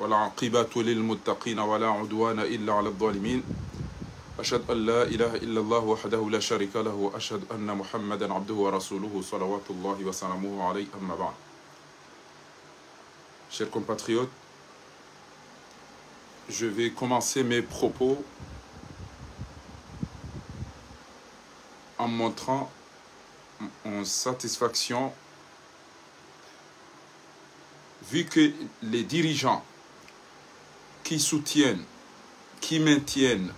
والعاقبة للمتقين ولا عدوان إلا على الظالمين أشهد أن لا إله إلا الله وحده لا شريك له وأشهد أن محمدا عبده ورسوله صلوات الله وسلامه عليه أما بعد. Chers compatriotes, je vais commencer mes propos en montrant en satisfaction, vu que les dirigeants qui soutiennent, qui maintiennent,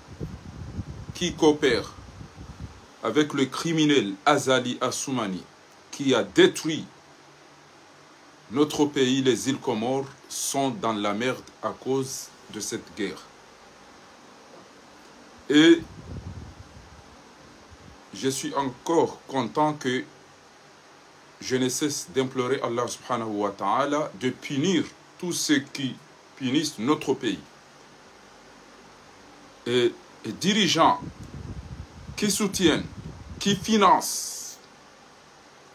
qui coopèrent avec le criminel Azali Assoumani, qui a détruit notre pays, les îles Comores, sont dans la merde à cause de cette guerre. Et je suis encore content que je ne cesse d'implorer Allah subhanahu wa ta'ala de punir tous ceux qui punissent notre pays. Et dirigeants qui soutiennent, qui financent,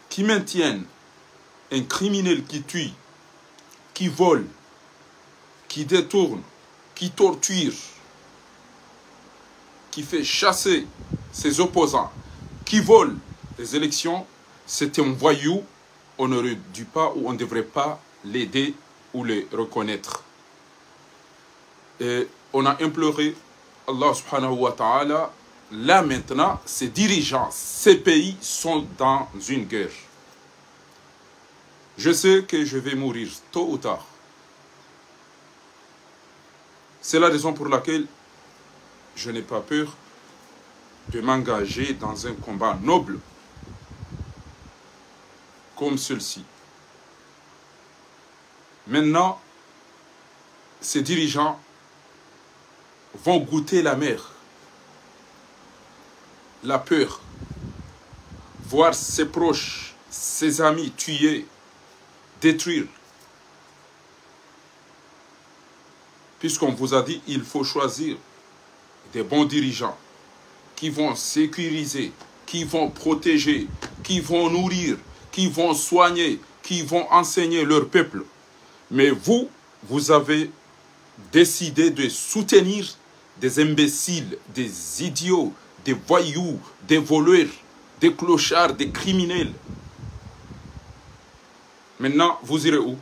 qui maintiennent un criminel qui tue, qui vole, qui détourne, qui torture, qui fait chasser ses opposants, qui vole les élections, c'est un voyou, on n'aurait dû pas ou on ne devrait pas l'aider ou le reconnaître. Et on a imploré Allah subhanahu wa ta'ala, là maintenant, ces dirigeants, ces pays sont dans une guerre. Je sais que je vais mourir tôt ou tard. C'est la raison pour laquelle je n'ai pas peur de m'engager dans un combat noble comme celui-ci. Maintenant, ces dirigeants vont goûter la mer, la peur, voir ses proches, ses amis tués, détruire. Puisqu'on vous a dit, il faut choisir des bons dirigeants qui vont sécuriser, qui vont protéger, qui vont nourrir, qui vont soigner, qui vont enseigner leur peuple. Mais vous, vous avez décidé de soutenir des imbéciles, des idiots, des voyous, des voleurs, des clochards, des criminels. Maintenant, vous irez où?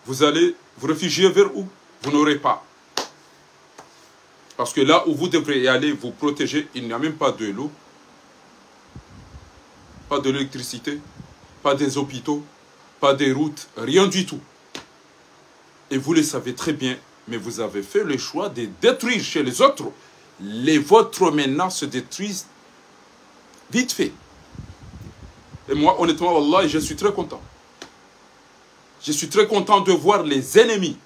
Vous allez vous réfugier vers où? Vous n'aurez pas. Parce que là où vous devrez aller vous protéger, il n'y a même pas de l'eau, pas de l'électricité, pas des hôpitaux, pas des routes, rien du tout. Et vous le savez très bien, mais vous avez fait le choix de détruire chez les autres. Les vôtres maintenant se détruisent vite fait. Et moi, honnêtement, wallah, je suis très content. Je suis très content de voir les ennemis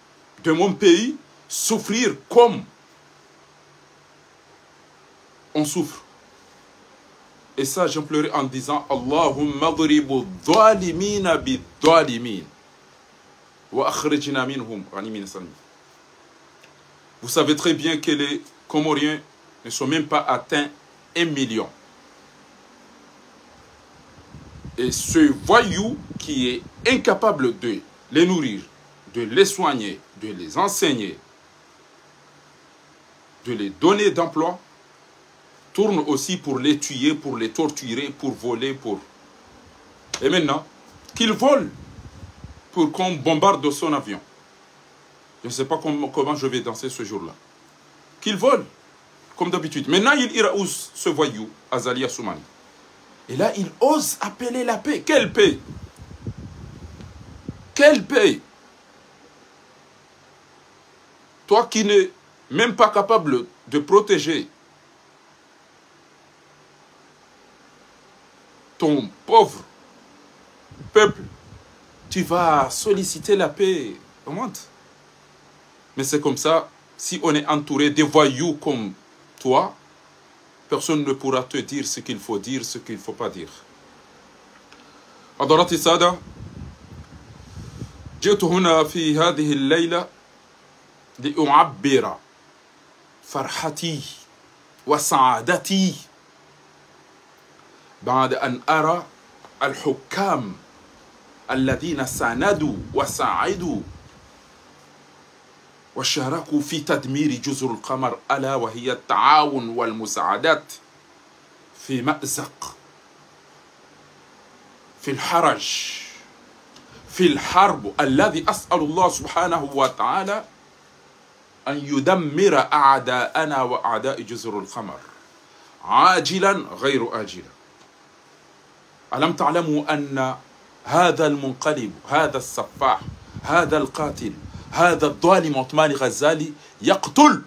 de mon pays souffrir comme on souffre. Et ça, j'implorais en disant Allahumma dhribu dhalimina bi dhalimin wa akhrijna minhum ghanimin salim. Vous savez très bien que les Comoriens ne sont même pas atteints 1 million. Et ce voyou qui est incapable de les nourrir, de les soigner, de les enseigner, de les donner d'emploi, tourne aussi pour les tuer, pour les torturer, pour voler, pour... Et maintenant, qu'il vole pour qu'on bombarde son avion. Je ne sais pas comment je vais danser ce jour-là. Qu'il vole, comme d'habitude. Maintenant, il ira où ce voyou, Azali Assoumani? Et là, il ose appeler la paix. Quelle paix? Quelle paix? Toi qui n'es même pas capable de protéger ton pauvre peuple, tu vas solliciter la paix. Comment? Mais c'est comme ça, si on est entouré de voyous comme toi, personne ne pourra te dire ce qu'il faut dire, ce qu'il ne faut pas dire. حضرات السادة، جئت هنا في هذه الليلة لأعبر فرحتي وسعادتي بعد أن أرى الحكام الذين ساندوا وساعدوا وشاركوا في تدمير جزر القمر ألا وهي التعاون والمساعدات في مأزق، في الحرج، في الحرب الذي أسأل الله سبحانه وتعالى أن يدمر أعداءنا وأعداء جزر القمر عاجلا غير آجلا. ألم تعلموا أن هذا المنقلب، هذا السفاح، هذا القاتل، هذا الظالم عثمان غزالي يقتل؟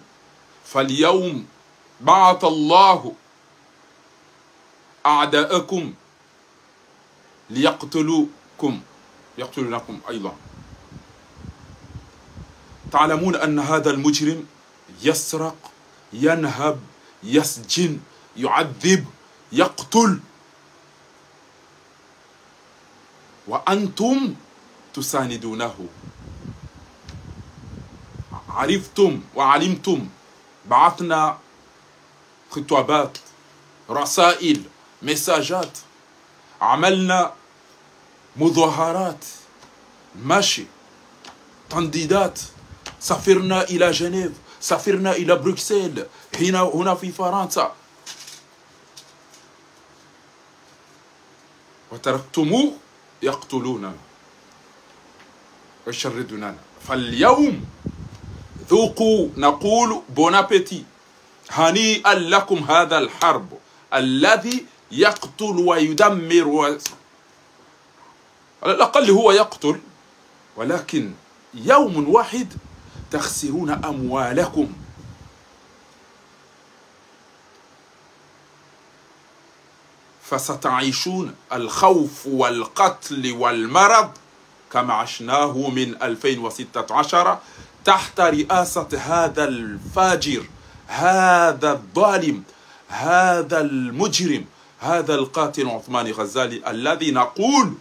فاليوم بعث الله أعداءكم ليقتلونكم أيضا. تعلمون أن هذا المجرم يسرق، ينهب، يسجن، يعذب، يقتل، وأنتم تساندونه. عرفتم وعلمتم، بعثنا خطابات، رسائل، مساجات، عملنا مظاهرات، ماشي، تنديدات، سافرنا إلى جنيف، سافرنا إلى بروكسل، هنا في فرنسا، وتركتموه يقتلوننا ويشردوننا. فاليوم ذوقوا، نقول بون أبيتي، هنيئا لكم هذا الحرب الذي يقتل ويدمر، على الأقل هو يقتل، ولكن يوم واحد تخسرون أموالكم. فستعيشون الخوف والقتل والمرض كما عشناه من 2016 تحت رئاسة هذا الفاجر، هذا الظالم، هذا المجرم، هذا القاتل عثمان غزالي، الذي نقول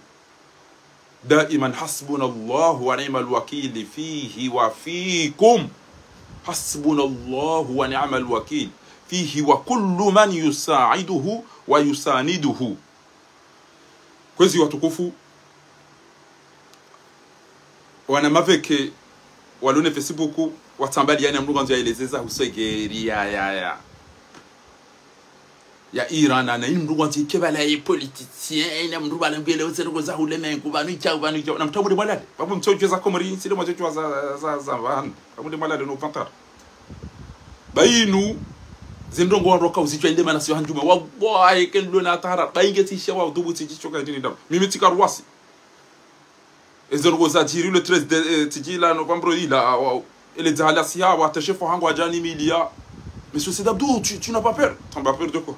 دائما حسبنا الله ونعم الوكيل فيه وفيكم. حسبنا الله ونعم الوكيل فيه وكل من يساعده ويسانده. Kwezi watukufu, wanamaveke walone Facebook watambali yani mndu ganzo yaelezeza husegeri ya Iran na mndu ganzo kebala ya politicien na mndu balambele wazero za huleme ngubanu cha na mtabudi malade babu mtocheza komori sile mwacho za van babu malade no pantar bayinu zindongo waroka uzichwa inde mana sio hanjuma wa boy kendo na tahara bayinge tisha wa dubuti chichoka ndini ndam mimi tikarwasi ezero za jiri le 13 tijila novembre ila ele zahalasia wa tashefu hangu ajani milia. Monsieur Sedabdou, tu n'as pas peur? Tu n'as pas peur de quoi?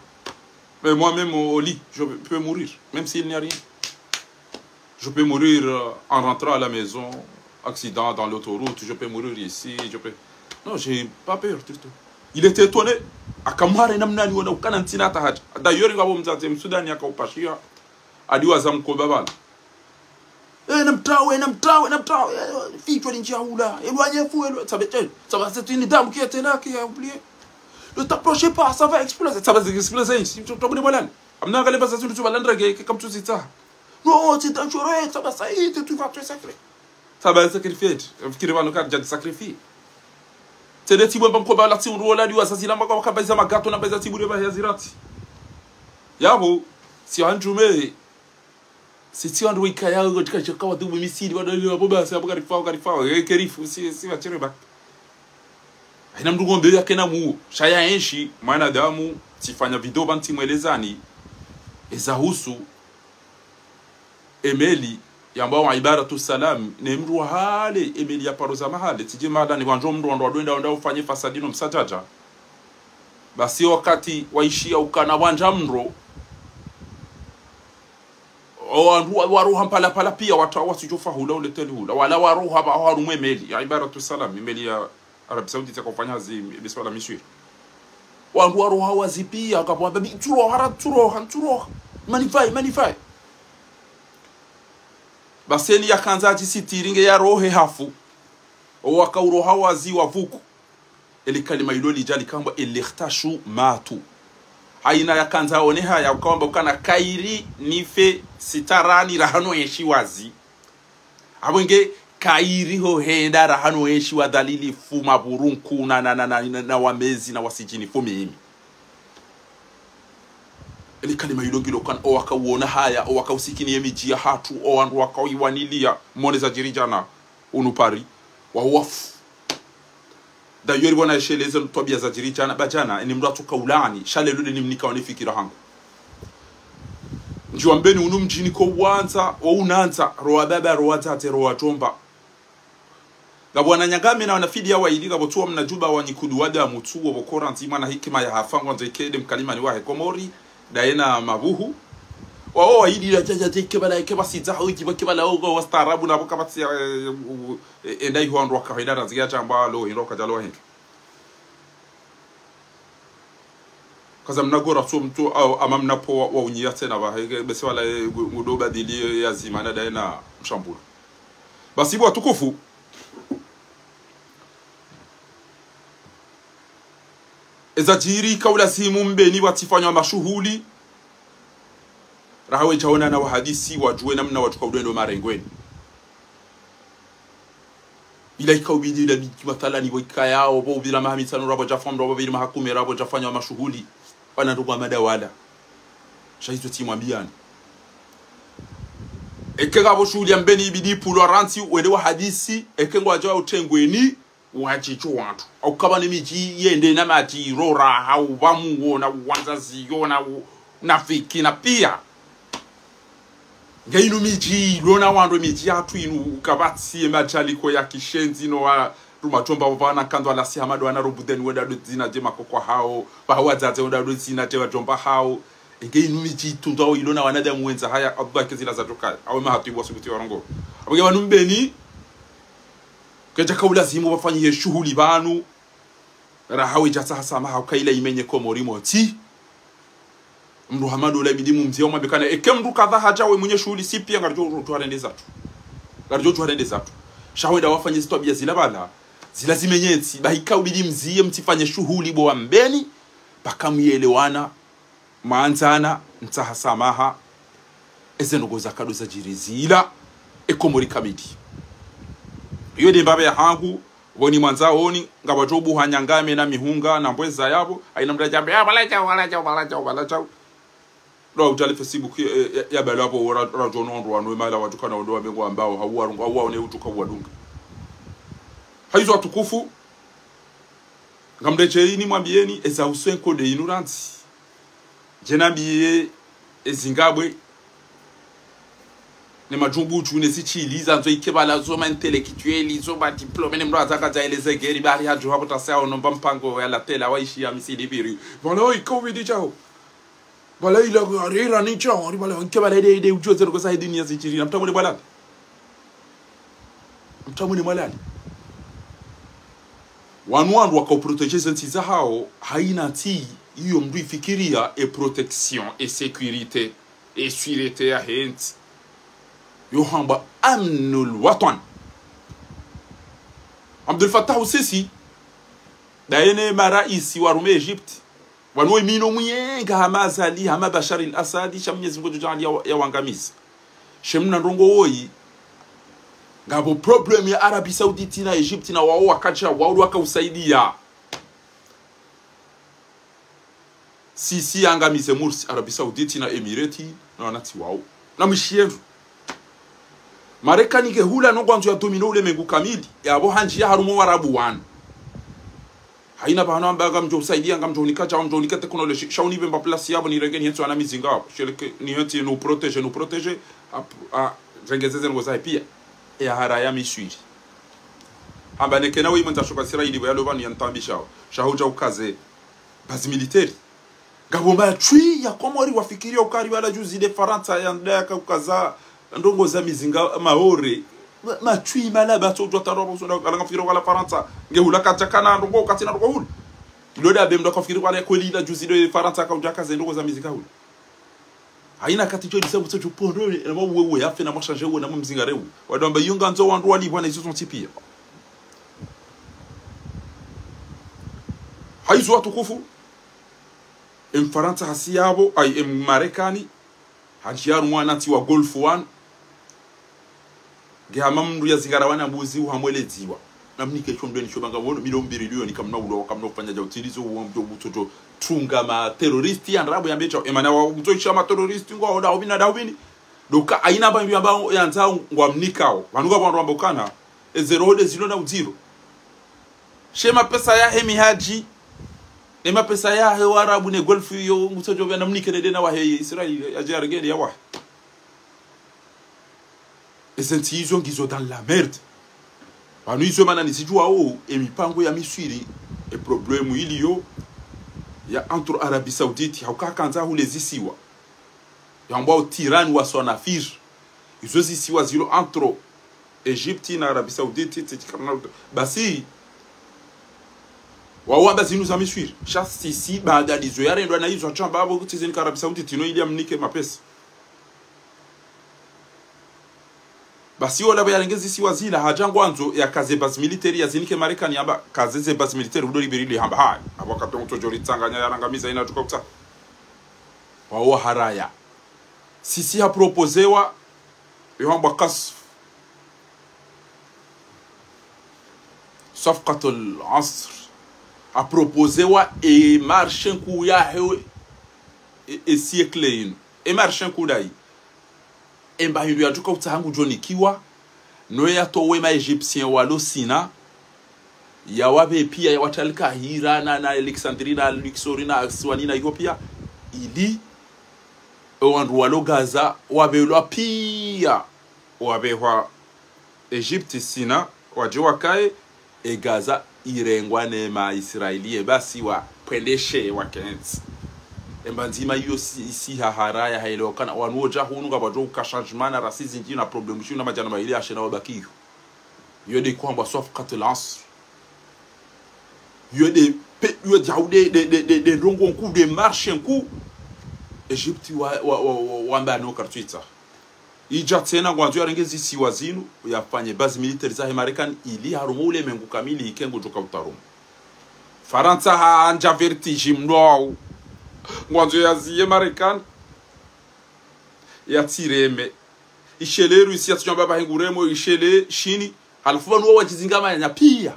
Mais moi-même au lit, je peux mourir, même s'il n'y a rien. Je peux mourir en rentrant à la maison, accident dans l'autoroute, je peux mourir ici, je peux... Non, j'ai pas peur du tout. Il était étonné. Akamware namna ni wana ukana ntina tahaja. D'ailleurs ngabo mzate msudani akaupashia adiwa za mkobabala. Namtrawe fichwa ni njia hula. Éloignez-vous, ça va une dame qui était là qui a oublié. Ne t'approchez pas, ça va exploser. Ça va exploser. Si tu tombes de malade. Amna gale basa tu vas l'andrer comme tu sais ça. Non, c'est dangereux, ça va saïd, tu vas te sacrifier. Ça va sacrifier. Qui va nous cadre de sacrifier. C'est des tibou bamkoba la tiuru la diwa sasila maka wakabaza magato na baza tibou ba yazirati. Yabo si anjume si ti andro ikaya go tikachaka wa dubu misili wa dali wa boba sa bakarifa kerifu si va tirer back. Haina mndu ngombe yake na mu shaya enshi maana damu tifanya video banti mwelezani ezahusu Emeli yamba wa ibaratu salam ne mru hale Emeli ya paroza mahale tije mada ni wanjo mru ndo ndo ufanye fasadino msajaja basi wakati waishia ukana wanja mro o waruha pala pia watu wasijofa hula ule tele hula wala waruha ba harumu Emeli ya ibaratu salam Emeli ya Arab Saudite kufanya zi biswala mishwir wangu waruha wazipia akapwa babi turo manifai baseni ya kanzaji sitiringe ya rohe hafu waka uroha wazi wavuku ili kalima iloli jali kamba ilikhtashu matu haina ya kanza oneha ya kamba ukana kairi nife sitarani rahano yeshi wazi abwenge kairi ho henda rahano eshi wa dalili fuma burunku na wamezi na wasijini fumi ili kalima yulogilo kan o waka uona haya o waka usikini yemiji ya hatu o wandu waka iwanilia mwone za jirijana unupari wa wafu da yori wana esheleze tobia za jirijana bajana ni mratu kaulani shale lule ni mnika wanifikira hangu njiwa mbeni unu mjini ko uwanza wa unanza roa baba roa tate roa jomba gabo wananyagame na wanafidi ya waili gabo tuwa mnajuba wanyikudu wada mutu wa bokora nzima na hikima ya hafangu wanzo ikede mkalima ni wahe komori daena mabuhu wao waili ya jaja kebala keba sizaho kebala ogo wastarabu na boka batsi endai ho andwa ka hidara ziya chamba lo hiroka jalo henke kaza mnagora so mtu au amamna po wa unyia tena ba bese wala ngudoba dili ya zimana daena mshambulu basi bwa tukufu ezajiri kaula simu mbeni watifanywa mashuhuli rahawe chaona na wahadisi wajue namna watuka udendo marengweni bila ikawbidi la mathala ni wika yao bo bila mahami sanu rabo jafam rabo bila mahakumi rabo jafanywa mashuhuli wana ndugu madawala shaitu timwambiani ekega bo shuhuli mbeni ibidi pulo ranti wede wahadisi ekengo ajawa utengweni wachicho watu au kaba ni miji yende na maji rora au bamu na wazazi na fiki na pia ngainu miji lona wando miji atu inu kabati majaliko ya kishenzi no wa rumatomba bana kando ala si hamado ana rubuden weda do zina je makoko hao ba wazazi weda do zina je wajomba hao ngainu miji tundo ilona wanada mwenza haya abaki zila za toka au mahatu ibo subuti warongo abage wanumbeni keja kaula zimu wafanyie shughuli banu rahawe jasa hasama haukaila imenye ko morimo ti mru hamadu la bidimu mzio mabekana ekemru kadha hajawe mwenye shughuli si pia ngarjo tuarende zatu shawenda wafanye zitobia zila bala zila zimenyetsi bahika ubidi mzie mtifanye shughuli bo ambeni bakamuelewana maanzana ntahasamaha ezenogo zakado za jirizila ekomori kamidi iyo de mbabe hangu woni mwanza honi ngabajobu hanyangame na mihunga na mbweza yabo aina mrajambe wala chao ro utali Facebook ya balapo ora jono ndo wanwe mala watukana ndo wamengo ambao hauwa ne utuka wadunga haizo watukufu ngamdecheini mwambieni eza uswenko de ignorance jenambiye ezingabwe ne majumbu tune sichiliza nzo ikebala zoma intellectuel zoma diplome ne mraza kaza eleze geri bari haju hapo sao nomba mpango ya la tela waishi ya misidi biri wala ikowidi chao wala ila arira ni chao wala ikebala de ujoze ko saidi ni sichili mtamuni bwala mtamuni mwalali wanwandu wakaproteger zenzi hao haina ti hiyo mdu ifikiria e protection et sécurité et sûreté ya hent yohamba amnul watan Abdel Fattah al-Sisi daene maraisi wa Rome Egypt wanoi mino mwenga hamazali hama Bashar al-Assad shamnyezi ngojo jali ya wangamizi shemna ndongo oi ngabo problem ya Arabi Saudite na Egypt na wao wakacha wao wakausaidia Sisi angamize Mursi Arabi Saudite na Emirati na wanati wao na mshievu Marekani gehula no gwanzo ya domino ule mengu kamili yabo hanji ya harumo warabu wan haina bana ambaga mjo usaidia ngam mjo nikacha mjo nika technology shauni bemba place yabo ni rengeni yetu ana mizinga hapo sheleke ni heti no protege a rengezeze ngo zai pia ya haraya miswiri amba nekena wi mwanza shoka sira ili yalo bani yantambisha shahuja ukaze base militaire gabomba chui ya komori wafikiria ukari wala juzi de Faransa ya ndaka ukaza ndongo za mizinga maore machui malaba to jota robo so nga firo wala Faransa ngehula katakana ndongo katina ndongo hul iloda bem ndoko firo wala ko lila juzi de Faransa ka ujaka ze ndongo za mizinga hul haina katicho disabu so pondo na wewe yafe na mashanje wewe na mzinga rewu wadomba yunga nzo wandu wali bwana izo tipia haizo watukufu Faransa hasiyabo ay Marekani hajiaru mwanati wa Golf 1 gihama mndu ya zigara wana mbuzi uhamweleziwa namnike chomdeni chobanga wono milioni kamna ulo kamna kufanya ja utilizo uomdo butoto tunga ma terroristi andrabo ya mecha emana wa mtoisha ma terroristi ngo oda obina dawini doka aina ba mbamba yanza ngwamnikao vanuka bantu ambokana ezerode zilo na uziro shema pesa ya hemi haji ema pesa ya he warabu ne golf yo mtojo vya namnike na wa he Israeli ajargeni ya wa esenti hizo ngizo dans la merde panu hizo mana nisijua emipango ya miswiri problemu iliyo ya entre Arabie Saoudite haukakanza hulezisiwa yambao tirani wa sonafir izo zisiwa zilo entre Egypte na Arabie Saoudite tikamna basi wawamba zinu za miswiri sisi baada dizo yare ndo na hizo chamba abo kutizeni ka Arabie Saoudite no ili amnike mapesa basi wala bayarengezi siwa zila hajangwanzo ya kaze base military ya zinike Marekani aba kaze base military udori berili hamba hai abakati mtojori tsanganya yarangamiza ina tukakuta wao haraya sisi ha proposewa yomba kasf safqatul asr a proposewa e marchen ku ya hewe e siècle ino e marchen ku dai emba hindu ya tuka utahangu joni kiwa no ya towe ma Egyptien walo sina ya wabe pia ya watalika hira na Alexandrina Luxorina Aswanina Ethiopia ili wandu walo Gaza wabe lo pia wabe wa Egypte sina wajewa kai e Gaza irengwa ne ma Israeli basi wa pendeshe wa kenzi embanzima hiyo isi haraya haelewa kana wanoja hunu ngabajo kashajmana rasisi njini na problem shuna majana maili ashena wabakiyo yode kwamba safqatul asr yode jaude de rongo nku de marche nku Egypte wamba no kartuita ija tena ngwanzo yarengezi siwa zinu yafanye base military za Marekani ili harumo ule mengu kamili ikengo joka utarumo Faransa hanja vertige mno ngwanzo ya ziye Marekani ya tireme ishele Russia tujamba bahinguremo ishele shini halafu banu wajizingama nya pia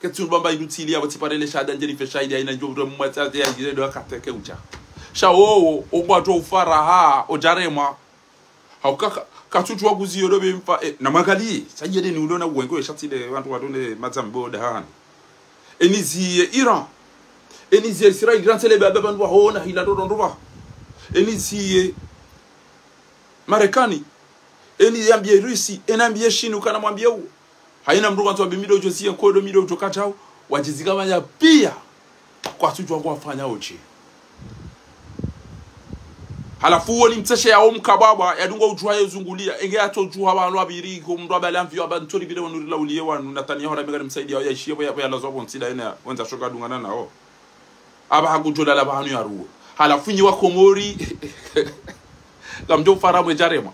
ketu bamba idutilia batiparele shada njeri feshaidi aina njobro mwatate ya jiredo akateke ucha shawo ogwato ufaraha ojarema haukaka katutu waguziyo dobe mfa na magali sajede ni ulona uwengo shatile wantu wadone mazambo dahani eniziye Iran eniziye Israel grand tele baba bandu waona hila dodondoba eniziye Marekani eniambie Rusi enambie China kana mwambie huo haina mruga ntu abimido josia kodo mido utokatao wajizigamanya pia kwa tuju wangu wafanya oche halafu woni mteshe ya omkababa yadunga ujwa yezungulia enge atojua abantu abiri ko mndu abalamvi abantori bide wonurila uliye wanu Netanyahu rabega msaidia ya ishiye ya lazo bonsida ina wenza shoka dungana nao aba hakujola la bahanu ya ruo halafu nyi wa Komori kamjo faramwe jarema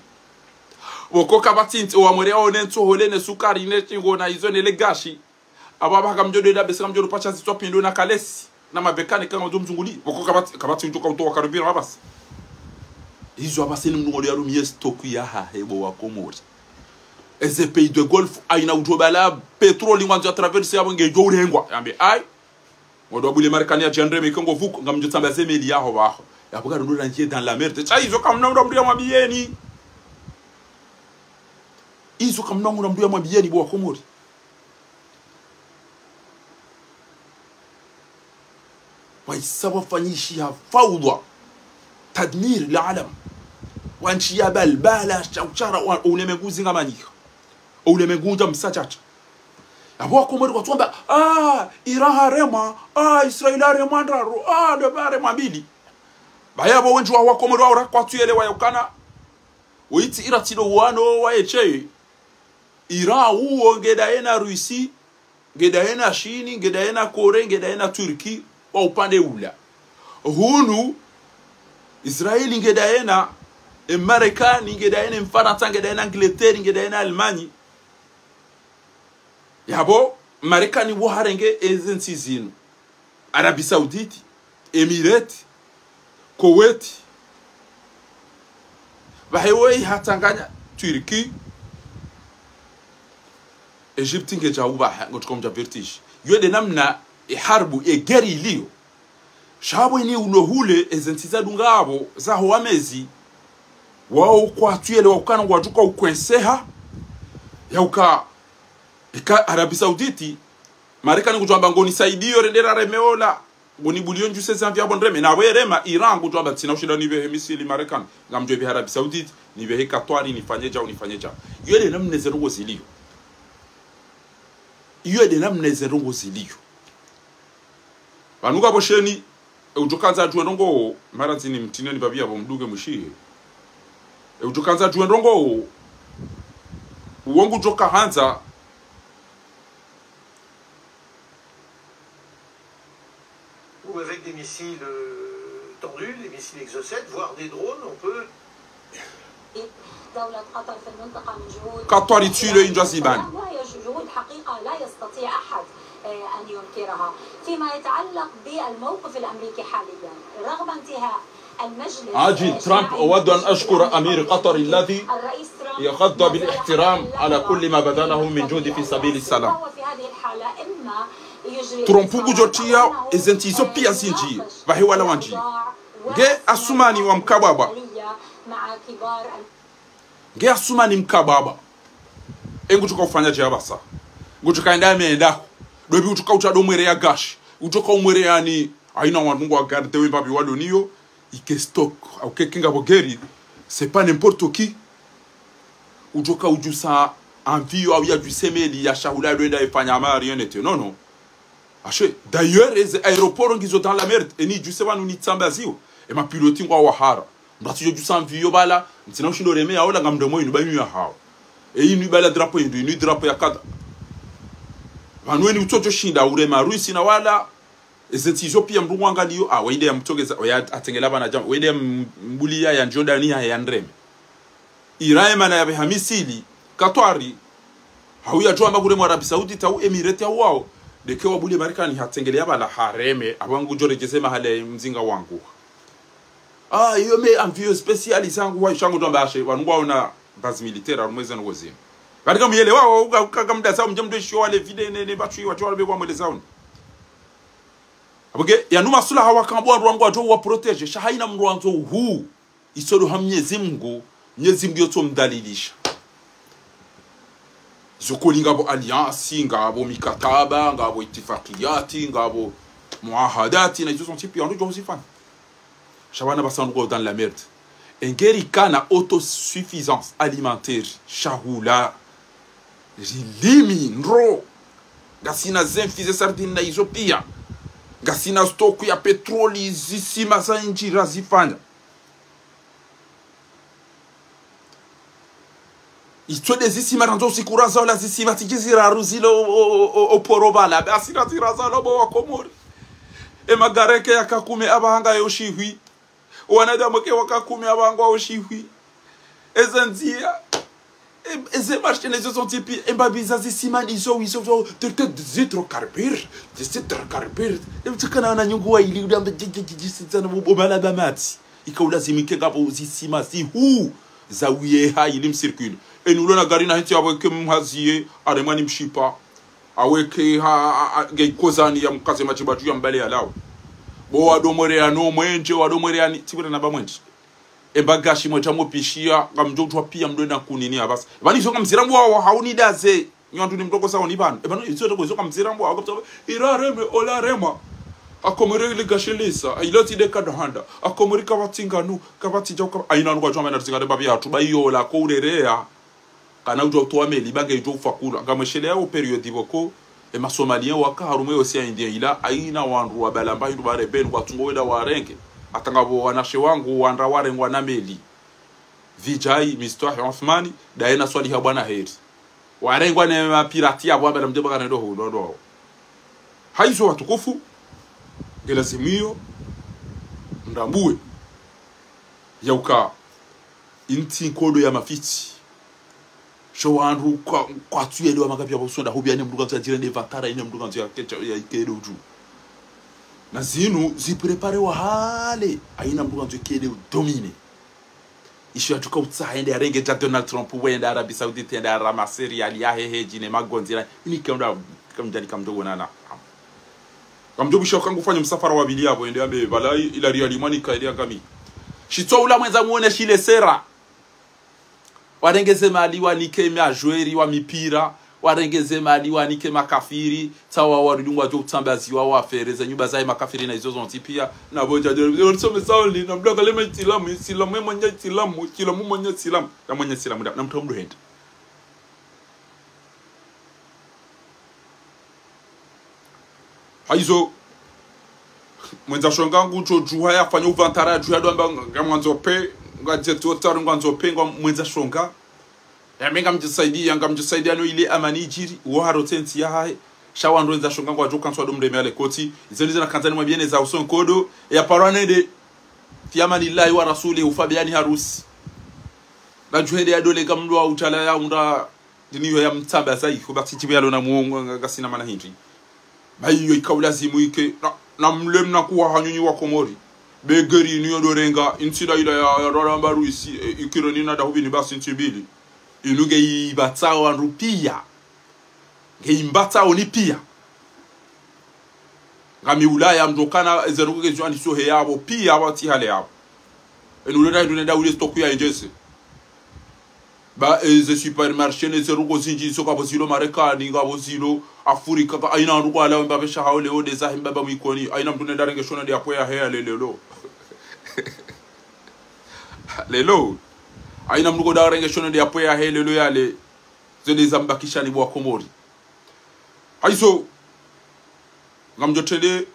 woko kabatinti wa mwere onento holene sukari ne chingo na izo ne legashi ababa kamjodo da besa kamjodo pacha zitwa pindo na kalesi na mabekani kama ndo mzunguli woko kabati ntoka utoka karibira abasi hizo abaseni mnungoli ya rumie stoku ya hebo wa Komori eze pays de Golfe aina ujobala petroli ngwanzo ya traverse ya bonge jo urengwa yambe ai wodo bule Marekani ya jendre mekongo vuko ngamjo tamba zemeli yaho baho yabuka ndo ranjie dans la merde cha hizo kama ndo mdia mabieni hizo kama ndo mdia mabieni bo wa Komori waisaba fanyishi ya fawda tadmir العالم wanchi ya balbala chauchara ulemenguzi ngamanyika ulemengunja msachacha abo Komori kwa tuamba Iran harema Israel harema ndaro de bare mabili baya bo wenju wa Komori wa kwa tuyele wa yokana uiti iratilo wano wa eche Iran uo ngedaena Rusi ngedaena Chini ngedaena Korea ngedaena Turki wa upande ula hunu Israeli ngedaena Marekani ngedaena Mfaransa ngedaena Angleterre ngedaena Almanya yabo Marekani wo harenge agency zinu Arabie Saoudite Emirates Kuwait bahewe hatanganya Turki Egypte ngeja uba ngotuka mja vertige yode namna harbu geri iliyo shabo ini ulohule ezentiza dungabo za hoamezi wao kwa tuyele wakana wajuka ukwenseha yauka ika Arabi Sauditi Marekani kujwamba ngoni saidio rendera remeola ngoni bulion ju sesa vya bondreme na werema Iran kujwamba tina ushida nive hemisili Marekani ngamjwe bi Arabi Sauditi nive hekatwari nifanyeja yele namne zerongo ziliyo yede namne zerongo ziliyo banuka bosheni ujokanza juendongo marazini mtineni babia bo mduge mushiye ujokanza juendongo uongo joka hanza ou avec des missiles tendus, des missiles exocet, voire des drones, on peut دولة قطر في المنطقة من جهود قطر تشيله إنجازيبان جهود حقيقة لا يستطيع أحد أن ينكرها فيما يتعلق بالموقف الأمريكي حاليا رغم انتهاء المجلس عاجل ترامب أود أن أشكر أمير قطر الذي يخض بالاحترام على كل ما بذله من جهد في سبيل السلام وفي هذه الحالة إما Trompugu jotia ezentizo pia zinji vahe wala wanji ge asumani wa mkababa ge asumani mkababa engu tuka ufanya jabasa ngutuka enda meenda dobi utuka utadomwere ya gash utuka umwere yani aina wanungu wa garde we babi walo niyo ike stock au kekinga bogeri c'est pas n'importe qui utuka ujusa envie au ya du semeli ya shaula doenda ifanya rien n'était non d'ailleurs les aéroports qui sont dans la merde et ni juste nous ni tsambazio et ma piloting wa wahara ndati yo juste envie bala ntina ushindo reme ya ola ngamdomo inu banyu ya hawo et inu bala drapeau inu drapeau ya kada vanweni utoto shinda urema ruisi na wala ezetizo pia mrungwanga liyo waide ya mtogeza atengela bana jam waide ya mbulia ya Jordan ya ndreme Iraema na ya hamisili katwari hauya jomba kule mu Arabia Saudita au Emirate wao deke wabuli Marekani hatengelea bala hareme abangu jorejeze mahale mzinga wangu iyo me envie spécial zangu wa shangu domba ashe wangu ona base militaire arumeze no wozini katika muyele wao ukaka mda sawo mjemdo shio wale vide ne batwi watu wale kwa mwele zauni abuge ya numa sula hawa kambwa rwangu ajo wa protege shahaina mrwanzo huu isodo hamnyezi Mungu yoto mdalilisha zokoli ngabo alliance ngabo mikataba ngabo itifakiyati ngabo muahadati na hizo sont types en Josephan shabana basanduko dans la merde engeri kana autosuffisance alimentaire shahula limi nro gasina zinfize sardine na hizo pia gasina stock ya petroli zisima za injira zifanya itwede zisima ranzo sikuraza la zisima tikizira ruzilo oporobala basira tiraza lobo wa Komori e magareke yakakume abahanga yoshihwi wanadamu ke wakakume abangwa yoshihwi ezanzia eze marche les autres types e babiza zisima izo de hydrocarbures e mtakana na nyungu wa ili udambe jisitsana bobala bamati ikaulazimike ngabo zisima si hu zawiye ha ilim circule et nous l'on gari na hiti aweke mhaziye aremani mshipa aweke ha kozani ya mkaze machibatu ya mbale yalawo bo wadomore ya no mwenje wadomore ya tibura na bamwenje ebagashi mwecha mopishia ngamjotwa pia mdwena kunini abasa bani soka mzirambo wa hauni daze nyantu ni mtoko sawo ni bana ebano isoto ko soka mzirambo akapta irareme olarema akomere ile gashelisa iloti de kadahanda akomere kabatinganu kabatija aina ngo jwa mena tsinga babi atu bayo la ko urerea kana ujo to ameli bange ijo fakula ngameshele yao period boko e masomalien waka harume osia indien ila aina wandu wa balamba hindu bare ben watungo weda warenge atangabo wanashe wangu wanda warengwa na meli vijai mistah Uthmani daena swali ha bwana heri warengwa ne mapirati ya bwana mjeba kana ndo haizo watukufu gelazimio ndambue yauka inti kodo ya mafiti showanru kwa tuyele wa makapi ya bosonda hubia ne mduga tjira ne vatara ine mduga tjira kecha ya ikedo ju na zinu ziprepare wa hale aina mduga tjira kede domine isho yatuka utsaende arenge ja Donald Trump wenda Arabia Saudite enda ramaseri ya hehe jine magonzira ini kamjani kamdogo nana kamjobu shoka ngufanya msafara wa bili yabo ende ambe bala ila ria limani kaidi ngami shitwa ula mwenza muone shile sera warengeze mali wanike majweri wa mipira warengeze mali wanike makafiri tawa warudungwa jo utambaziwa wafereza nyumba za makafiri na hizo zonti pia na boja ndio some sauli na mdoga lema Islamu mwenye Islamu kila mwenye Islamu na mwenye Islamu na mtu mduhenda haizo mwenza shongangu cho juha ya fanya uvantara juha ndo ngamwanzo pe ngajeto taru ngamwanzo pe mwenza shonga yamenga mjisaidia no ile amani jiri waharo tenti ya hai shawa ndo nza shonga kwa joka nswa domre mele koti izeni na kanzani mwabiene za uson kodo ya paranede fi amani llahi wa rasuli ufabiani harusi na juhede ya dole kamdwa utala ya unda diniyo ya mtamba zai kubati tibia lona muongo ngasina mana hindi bayo ikawlazimu ike na mlem na kuwa hanyunyi wa Komori begeri niyo dorenga insida ila ya rolambaru isi ikironi na dahubi ni basi ntibili inuge ibatao rupia ngeimbatao ni pia ngami Ulaya mdokana ezeruke jwani sohe yabo pia wati hale yabo enulena ndunda ule stoku ya njese ba eze supermarché ne zeruko zinji soka bozilo Marekani ngabo zilo Afrika ka aina nduko ala mbabe shahaole ode za mbaba mwikoni aina mtune darenge shona dia poya hea lelo lelo aina mduko darenge shona dia poya hea lelo yale zele zambakisha ni bwa Komori aiso ngamjotele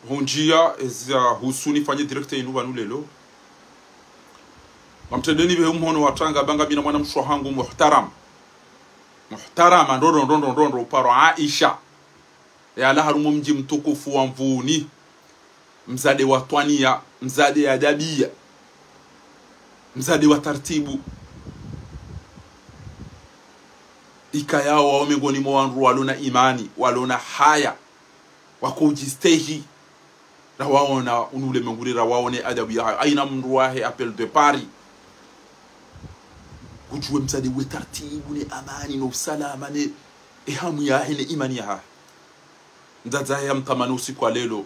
honjia eza husuni fanye directeur inuba nulelo ngamtendeni be umhono watanga banga bina mwana mshwahangu muhtaram ndondo uparo Aisha ya laharumu mji mtukufu wa Mvuni mzade wa twania mzade ya adabia mzade wa tartibu ikayao wa miongoni mwa wanru walona imani walona haya wako ujistehi na waona unule mengurira waone adabu ya aina mruahe appel de Paris ujue mzade we tartibu ni amani no salama ne ehamu ya hene imani ya ndaza ya mtamanu usiku wa lelo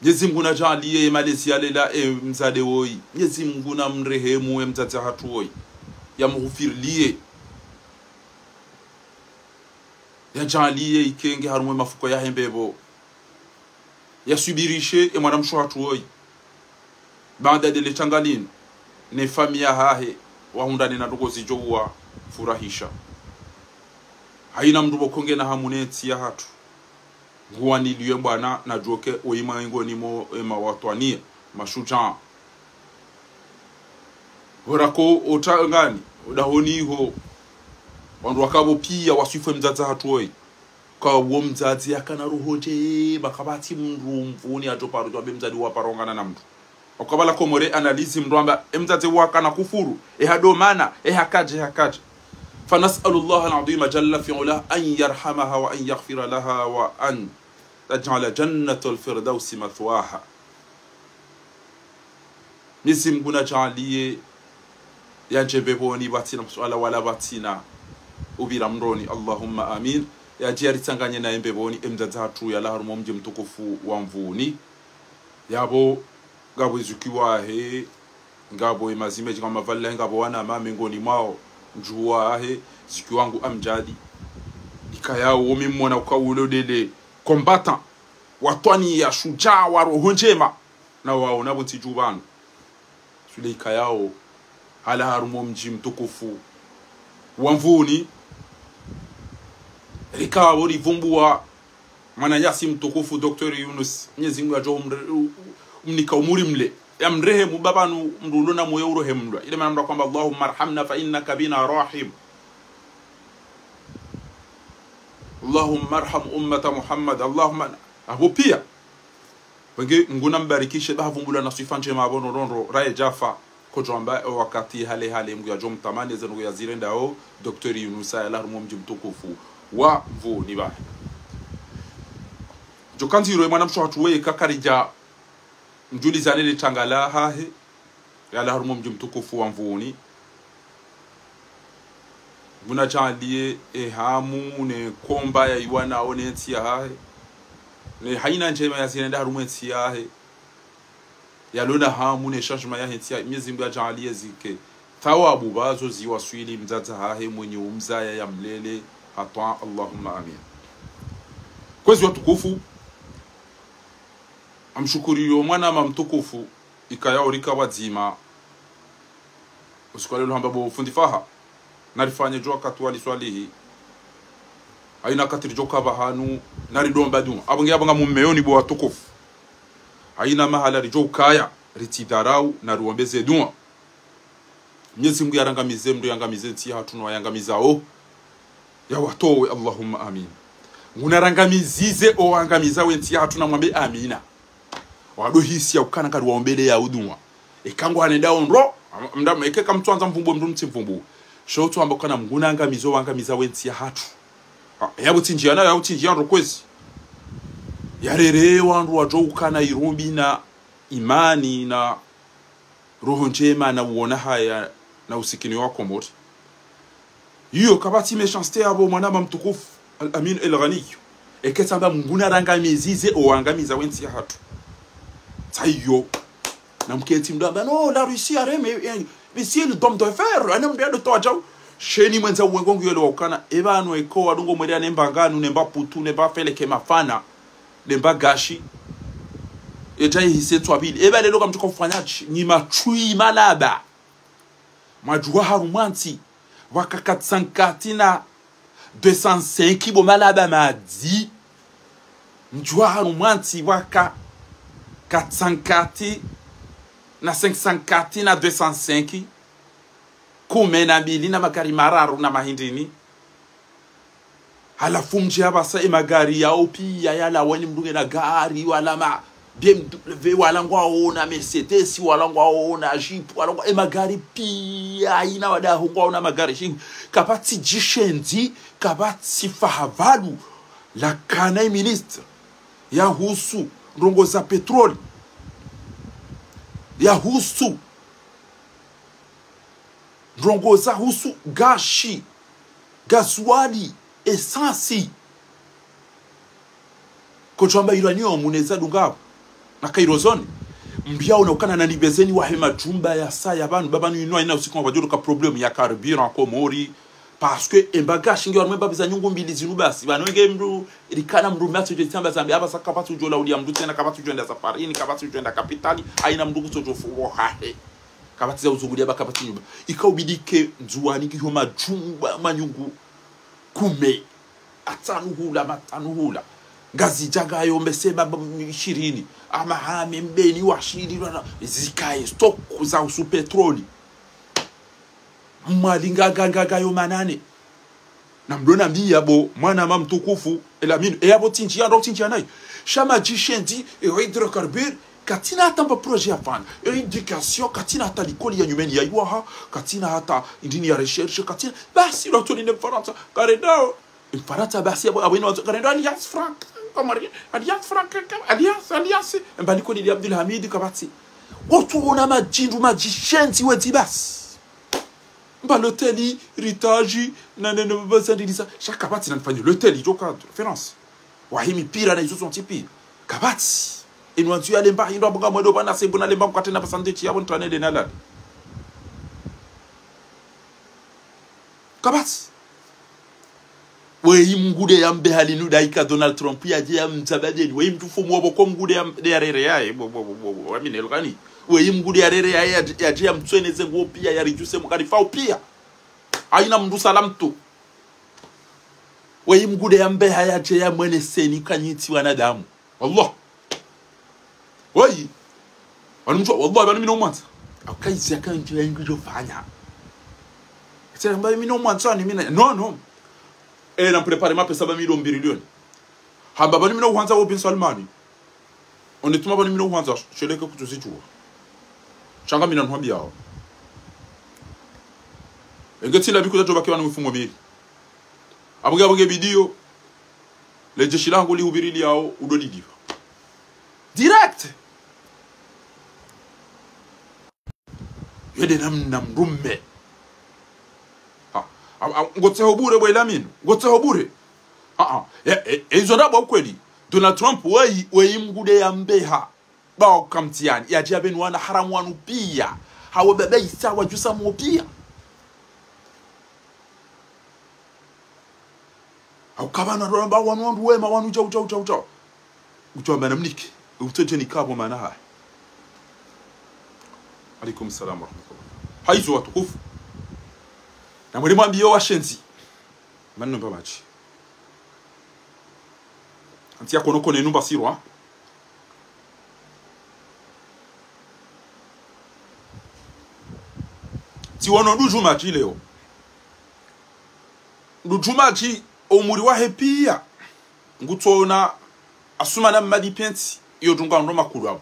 Mwenyezi Mungu na jalie Malaysia lela mzade woi Mwenyezi Mungu na mrehemu mzade hatu woi ya mghufirlie ya jalie ikenge harumwe mafuko ya hembebo ya subirishe mwana msho hatu woi baada de lechangalini ne familia hahe wahundani na ndugo zijowa furahisha haina mdubo konge na hamuneti ya hatu nguwani liye bwana na joke oima ngoni mo ema watwania mashuja horako otangani odahoni ho wandu wakabo pia wasifwe mzaza hatuoi kwa uo mzazi yakana ruhoje bakabati mrumvuni atoparu jwabe mzadi waparongana na mtu wakabala Komore analizi mruamba mzazi wakana kufuru ehadomana ehakaje فنسأل الله العظيم جل في علاه أن يرحمها وأن يغفر لها وأن تجعل جنة الفردوس مثواها نسم قنا جعليه يجبهوني باتنا مسؤالا ولا باتنا ubiramroni Allahumma amin ya jari tanganye na embeboni emdazatu ya laharu mji mtukufu wa Mvuni yabo ngabo izukiwa he ngabo imazime kama valla ngabo wana mame ngoni mwao njua he zikiwangu amjadi ikayao mimona ukawulo dele combattant watwani ya shujaa wa roho njema na wao nabo tijubanu sule ikayao hala harumo mji mtukufu wa Mvuni rikawo rivumbua mananyasi mtukufu Dr. Yunus Mwenyezi Mungu ajo umnika umuri mle ya mrehemu babanu mruluna moyo urohemlwa ile maana kwamba Allahumma arhamna fa innaka bina rahim Allahumma arham ummata Muhammad Allahumma abu pia wenge nguna mbarikishe bavumbula na sifa njema abono rondo rae jafa kujomba wakati hale mgu ya jom tamani zenu ya zirenda o Dr. Yunus Allah mji mtukufu wa Mvuni ba jokanzi ro mwana msho hatuwe kakarija mjuli zanele tangala hahe yala harumo mji mtukufu wa mvuni buna jalie hamu ne komba ya iwana one tia hae ne haina njema ya zinenda harumo tia hae yalona hamu ne changement ya tia miezi mbya jalie zike thawabu bazo ziwaswili mzaza hae mwenye umzaya ya mlele hata Allahumma amin. Kwezi watukufu amshukuriyo mwana mtukufu ikayao rika wazima usikwale luhamba bo fundifaha narifanye jwa katwali swalihi aina katiri joka bahanu naridomba duma abonge abanga mumeyoni bo watukufu aina mahala rijo kaya ritidarau na ruombeze duma Mwenyezi Mungu yarangamize mdu yangamize tia hatuno yangamizao ya watowe Allahumma amin. Unarangamizize o angamiza wenti hatuna mwambe amina. Wado hisi ya ukana kadu waombele ya udunwa. Ekangu hanenda onro mdamu ekeka mtuanza mvumbu mdu mtimvumbu. Shotu ambako na mguna angamizo wangamiza wenti ya hatu. Yabu tinjiana ya utinjiana rokwezi. Yarere wandu wajo ukana irumbi na imani na roho njema na uona haya na usikini wako mori. Hiyo kabati mechanste abo mwanama mtukufu Al-Amin El-Ghani. Eketamba mnguna rangamizize o angamiza wenti ya hatu. Tayo. Na mketi mdamba no la Russie a reme mais c'est le dôme de fer ana mbiado toaja sheni mwenza uwengongo yele wakana ebano eko wadungo mwere anemba nganu nemba putu nemba feleke mafana nemba gashi eja hise twabili eba lelo kamtuko kufanyachi ni machui malaba majua harumanti waka 404 na 205 bo malaba madi mjua harumanti waka 404 na 504 na 205 kume na mbili na magari mararu na mahindini halafu mji abasa magari yao pia yala wani mdunge na gari wala ma BMW wala ngwao na Mercedes wala ngwao na Jeep wala ngwao magari pia ina wada ngwao na magari shingi kapati jishendi kapati fahavalu la kana ministre ya husu ndongo za petroli ya husu ndongo za husu gashi gaswali esansi kochamba iranio muneza dungabo na kairozone mbia unokana na nibezeni wa hema jumba ya saa ya banu babanu inwa ina usiku wajuru ka problem ya carburant ko mori parce que embagashi ngi warumba biza nyungu mbili zinu basi banwenge mru ilikana mru matso je tamba zambi aba sakapatu jola uli amdu tena kapatu joenda safari ni kapatu joenda kapitali aina mndugu sojo fuwo hahe kapati za uzugulia bakapati nyumba ikaubidike nzuani kihoma jumba manyungu kume atanuhula matanuhula ngazi jagayo mbeseba 20 ama hame mbeni wa 20 zikae stock za usu petroli malinga gagayo manane na mdona mbia bo mwana mtukufu Elamine yabo tinjia ndo tinjia nayo shama jishendi hydrocarbure katina hata projet afan education katina hata likoli ya nyumeni ya iwaha katina hata indini ya recherche katina basi ndo ni Faransa karedao Faransa basi abwino karedao Alliance Franc Komari Alliance Franc Alliance mbaliko ni Abdul Hamid kabati otuona majindu majishendi weti basi Baloteli, ritaji, nanene bazandilisa. Chaque kabati nanifanya loteli joka référence. Wahimi pira na isoso tipi. Kabati. Inwantu ya lemba ndo abonga mwedo bana sebuna lemba mkatena pasande chi yabo ntane de nalad. Kabati. Weyi mgude ya mbe halinu daika Donald Trump ya je mzabadeni. Weyi mtufu mwobo kwa mgude ya rere yae. Wamine elgani. Weyi mgude ya rere ya je mtweneze nguo pia ya rijuse mkarifao pia. Aina mndu salam tu. Weyi mgude ya mbe haya je ya mwene seni kanyiti wanadamu. Allah. Weyi. Wanumchwa wallahi bani mino mwanta. Akaizi ya kanji ya ingijo fanya. Kati mbaye mino mwanta ni mina. No. Na prepare ma pesa ba milioni. Hamba bani mino mwanta wo bin Salmani. Onetuma bani mino mwanta sheleke kutuzichua. Changa mina nwambia hao. Engeti la bikuza toba kiwa na mfungo mbili. Abonge bidio le jeshi langu lihubirili yao udolidiva. Direct. yede nam rumme ha ngotse hobure bwela mino ngotse hobure ezo ndaba kweli Donald Trump wei mgude ya mbeha bao kamtiani ya jabenu wana haramu wanu pia hawa bebe isawa jusa mo pia au kabana ramba wanu wema wanu jau utuamba namniki utoje ni kabo maana haya. Alaikum salam wa rahmatullah. Haizo watukufu na mwalimu ambiyo washenzi manno babachi antia konoko ne numba sirwa ti wono ndujuma ji leo ndujuma ji omuri wa hepia ngutona asuma na madi penti iyo dunga ndo makulu abo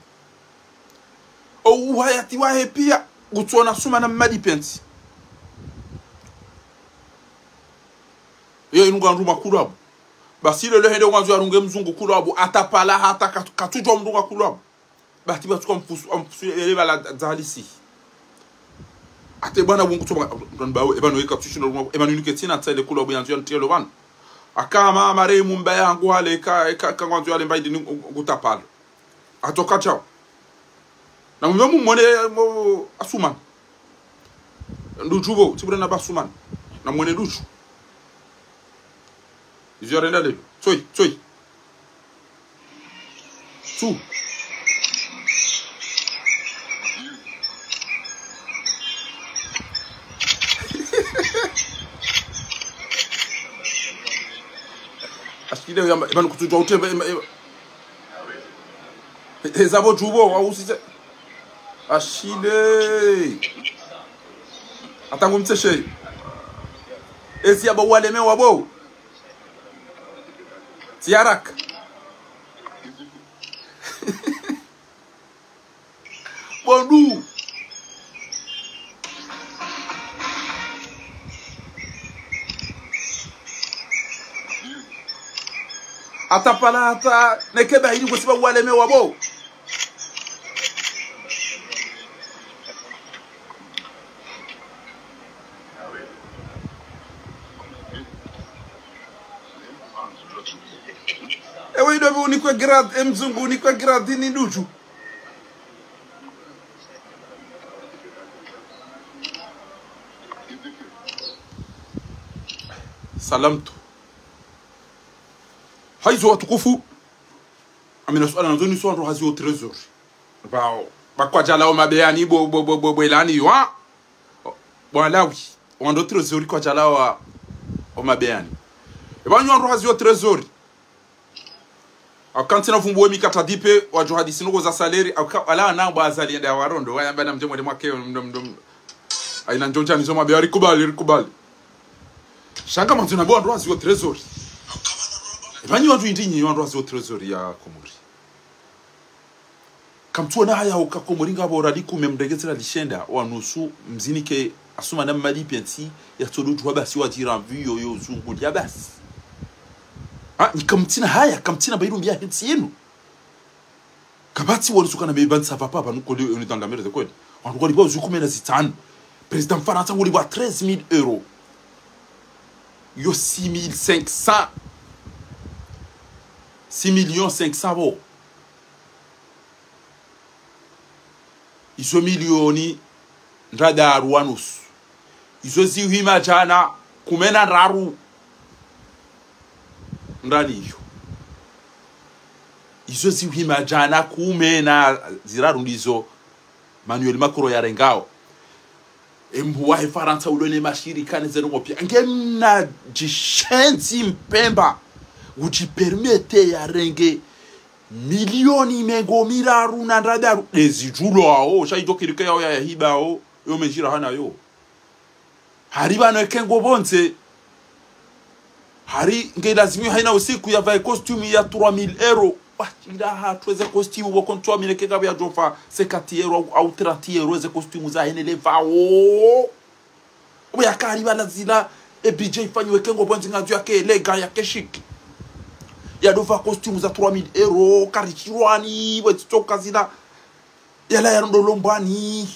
o hayati wa hepia ngutona asuma na madi penti iyo inunga ndo makulu abo basi le hende ngwanzo yarunge mzungu kulu abo atapala hata katujwa mndunga kulu abo bati batuka mpusu eleva la dalisi ate bwana bungu to bawo ebano ikaptushino ebano nuketina tsele kulu abo yanzo yantelo ban akama mare mumba yangu hale ka ngwanzo yale mbaidi ngutapala atoka chao na mumu mwone asuma ndujubo tibura na basuma na mwone nduju izo renda lelo tsoi tu askile yamba ebanu kutujwa utebe ezabo jubo wa usise ashile atangu mteshe esi yaba waleme wabo tiarak bondu atapala hata nekeba hili kwa sababu waleme wabo ewe ido unikwe grad mzungu unikwe grad ni nduchu salamtu haizo watukufu amina swala nzoni swala hazi au trésor kwa jala o mabeani bo elani wa bwalawi wando trésor kwa jala o mabeani ebanyo ndo hazi au trésor akantina vumbuwe mikata dipe wa johadisi nuko za saleri ala na bazali nda warondo wayamba na mjemo mwake mdom aina njonja nizoma beari kubali shanga manzona bo ndo hazi au trésor Banyi watu indinyi wandu wazi o trésor ya Komori. Kamtuona haya ukakomori ngabo radiku memdegezera lishenda wanusu mzinike asuma na mali penti ya todo jwa basi wadira vu yo zungu ya basi. Nikamtina haya kamtina bairu mbia henti yenu. Kabati wanusuka na mebanti sava papa nuko leo oni dans la mer de kweli. Wandu kwa liba uzukume na zitanu. President Faransa wuli wa 13,000 €. Yo 6,500 6,500,000 bo. Iso milioni ndada aruanus. Iso ziwima jana kumena raru ndani hiyo. Iso ziwima jana kumena ziraru ndizo Manuel Macron ya rengao. Embuwa Faransa ulone mashirika nezero mopia. Ngemna jishenzi mpemba. Uji permete ya renge milioni mengo miraru na ndadaru ezijulo ao shaido kirike yao ya hiba ao yo mejira hana yo hariba no kengo bonze hari nge lazimi haina usiku ya vai costume ya 3,000 €. Ila ha tuweze costume wa kontoa mile kega ya jofa 50 € au 30 € ze costume za henele vao oya kariba lazila e BJ fanywe kengo bonze ngaju yake lega yake shiki ya dova costume za 3,000 €, karichirwani, wetitoka zina, yala ya ndo lombani,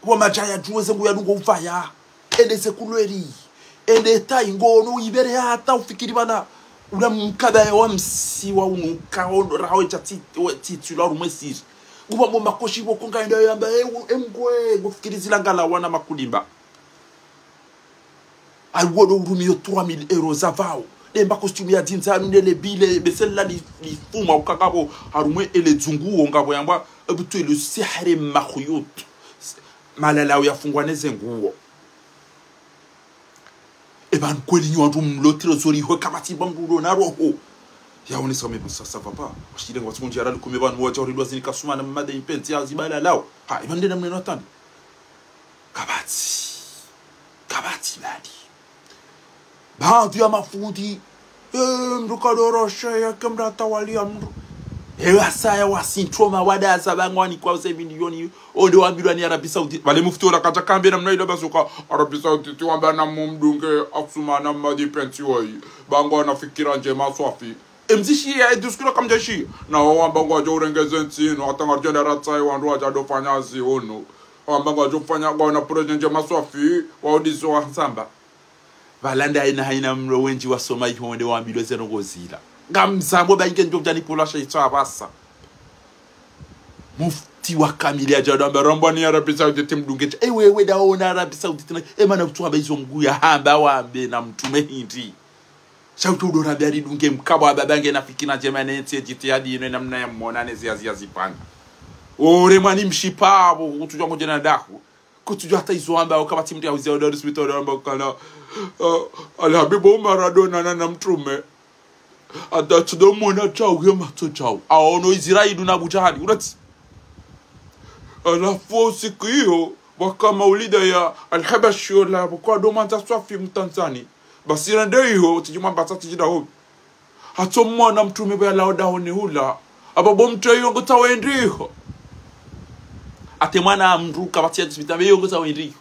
wa majaya juweze nguya lungo ufaya ende sekulweri ende tai ngono ibere hata ufikiri bana una mkada wa msi wa unuka rawe titula rumwesi uba mu makoshi boko ngaenda yamba engwe ngofikiri zilangala wana makulimba alwodo urumio 3000 euros avao demba costume ya dinzanu nele bile besela li fuma ukakabo harumwe ele dzunguo ngabo yamba ebutu le sihre makhuyut malala uyafungwa nezenguo eban kwelinyo ndum lotiro zori ho kabati bamdulo na roho yaone some ça va pas washire ngwatsonje ara lukume banu wacha oridwa zini kasuma na mada impenti ya zibala lao ha ibande na mneno tani kabati badi baadhi ya mafundi mrukadorosha ya kamrata wali amru ewasaya wasintroma wadaza bangwani kwa 7 milioni onde wambirwa ni Arabia Saudi bale mufti ora kata kambe na mnaida basoka Arabia Saudi tuamba na mumdunge afsuma na madi pensioi bangwana fikira njema swafi mzishi ya eduskula kamjashi na wamba ngwa jorengeze ntino atanga jenda tsai wandu aja dofanya zi ono wamba ngwa jofanya ngwa president njema swafi waudizo wa nsamba balanda ina haina mro wenji wasoma ihonde wambirwa zero gozila ngamzambo bayinge njobjani polasha itwa basa mufti wa kamili ajado ambarombo ni Arabia Saudi timdunge wewe daona Arabia Saudi tena emana kutuwa baizo nguya hamba wambe na mtume hindi shautu do Arabia ridunge mkabo ababange na fikina jemane ente jitihadi ino namna ya monane zipana ore mani mshipabo kutujwa ngojena dahu kutujwa hata izo amba wakabati mtu ya uzia odori hospital amba kana alhabibu Maradona na mtume atachidomona chao yema chao aono Israeli na bujahali unati alafu siku hiyo waka maulida ya Al-Habashi la kwa domanta swafi mtanzani basira ndio tijuma batati jida ho hatomwa na mtume bya laoda hone hula ababo mtayo ngota wendiho atemwana mruka batia hospitali yo ngota wendiho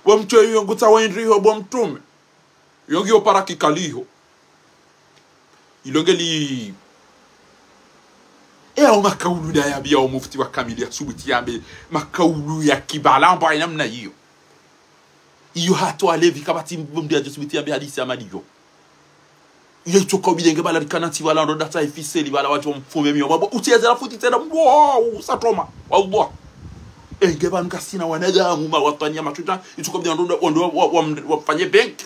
bo mtayo ngota wendiho bo mtume yongi opara kikaliho ilongeli makaulu da ya biya mufti wa kamili ya subuti yambe makaulu ya kibala mba namna hiyo hatu alevi kabati mbumdi ya subuti yambe hadisi amadiyo iyo choka bilenge bala bikanati wala ndo data ifiseli bala watu mfume miyo mabo utieze la futi tena wow satoma wallah ngeba nkasina wanaga muma watania matuta ituko bidya ndo wafanye bank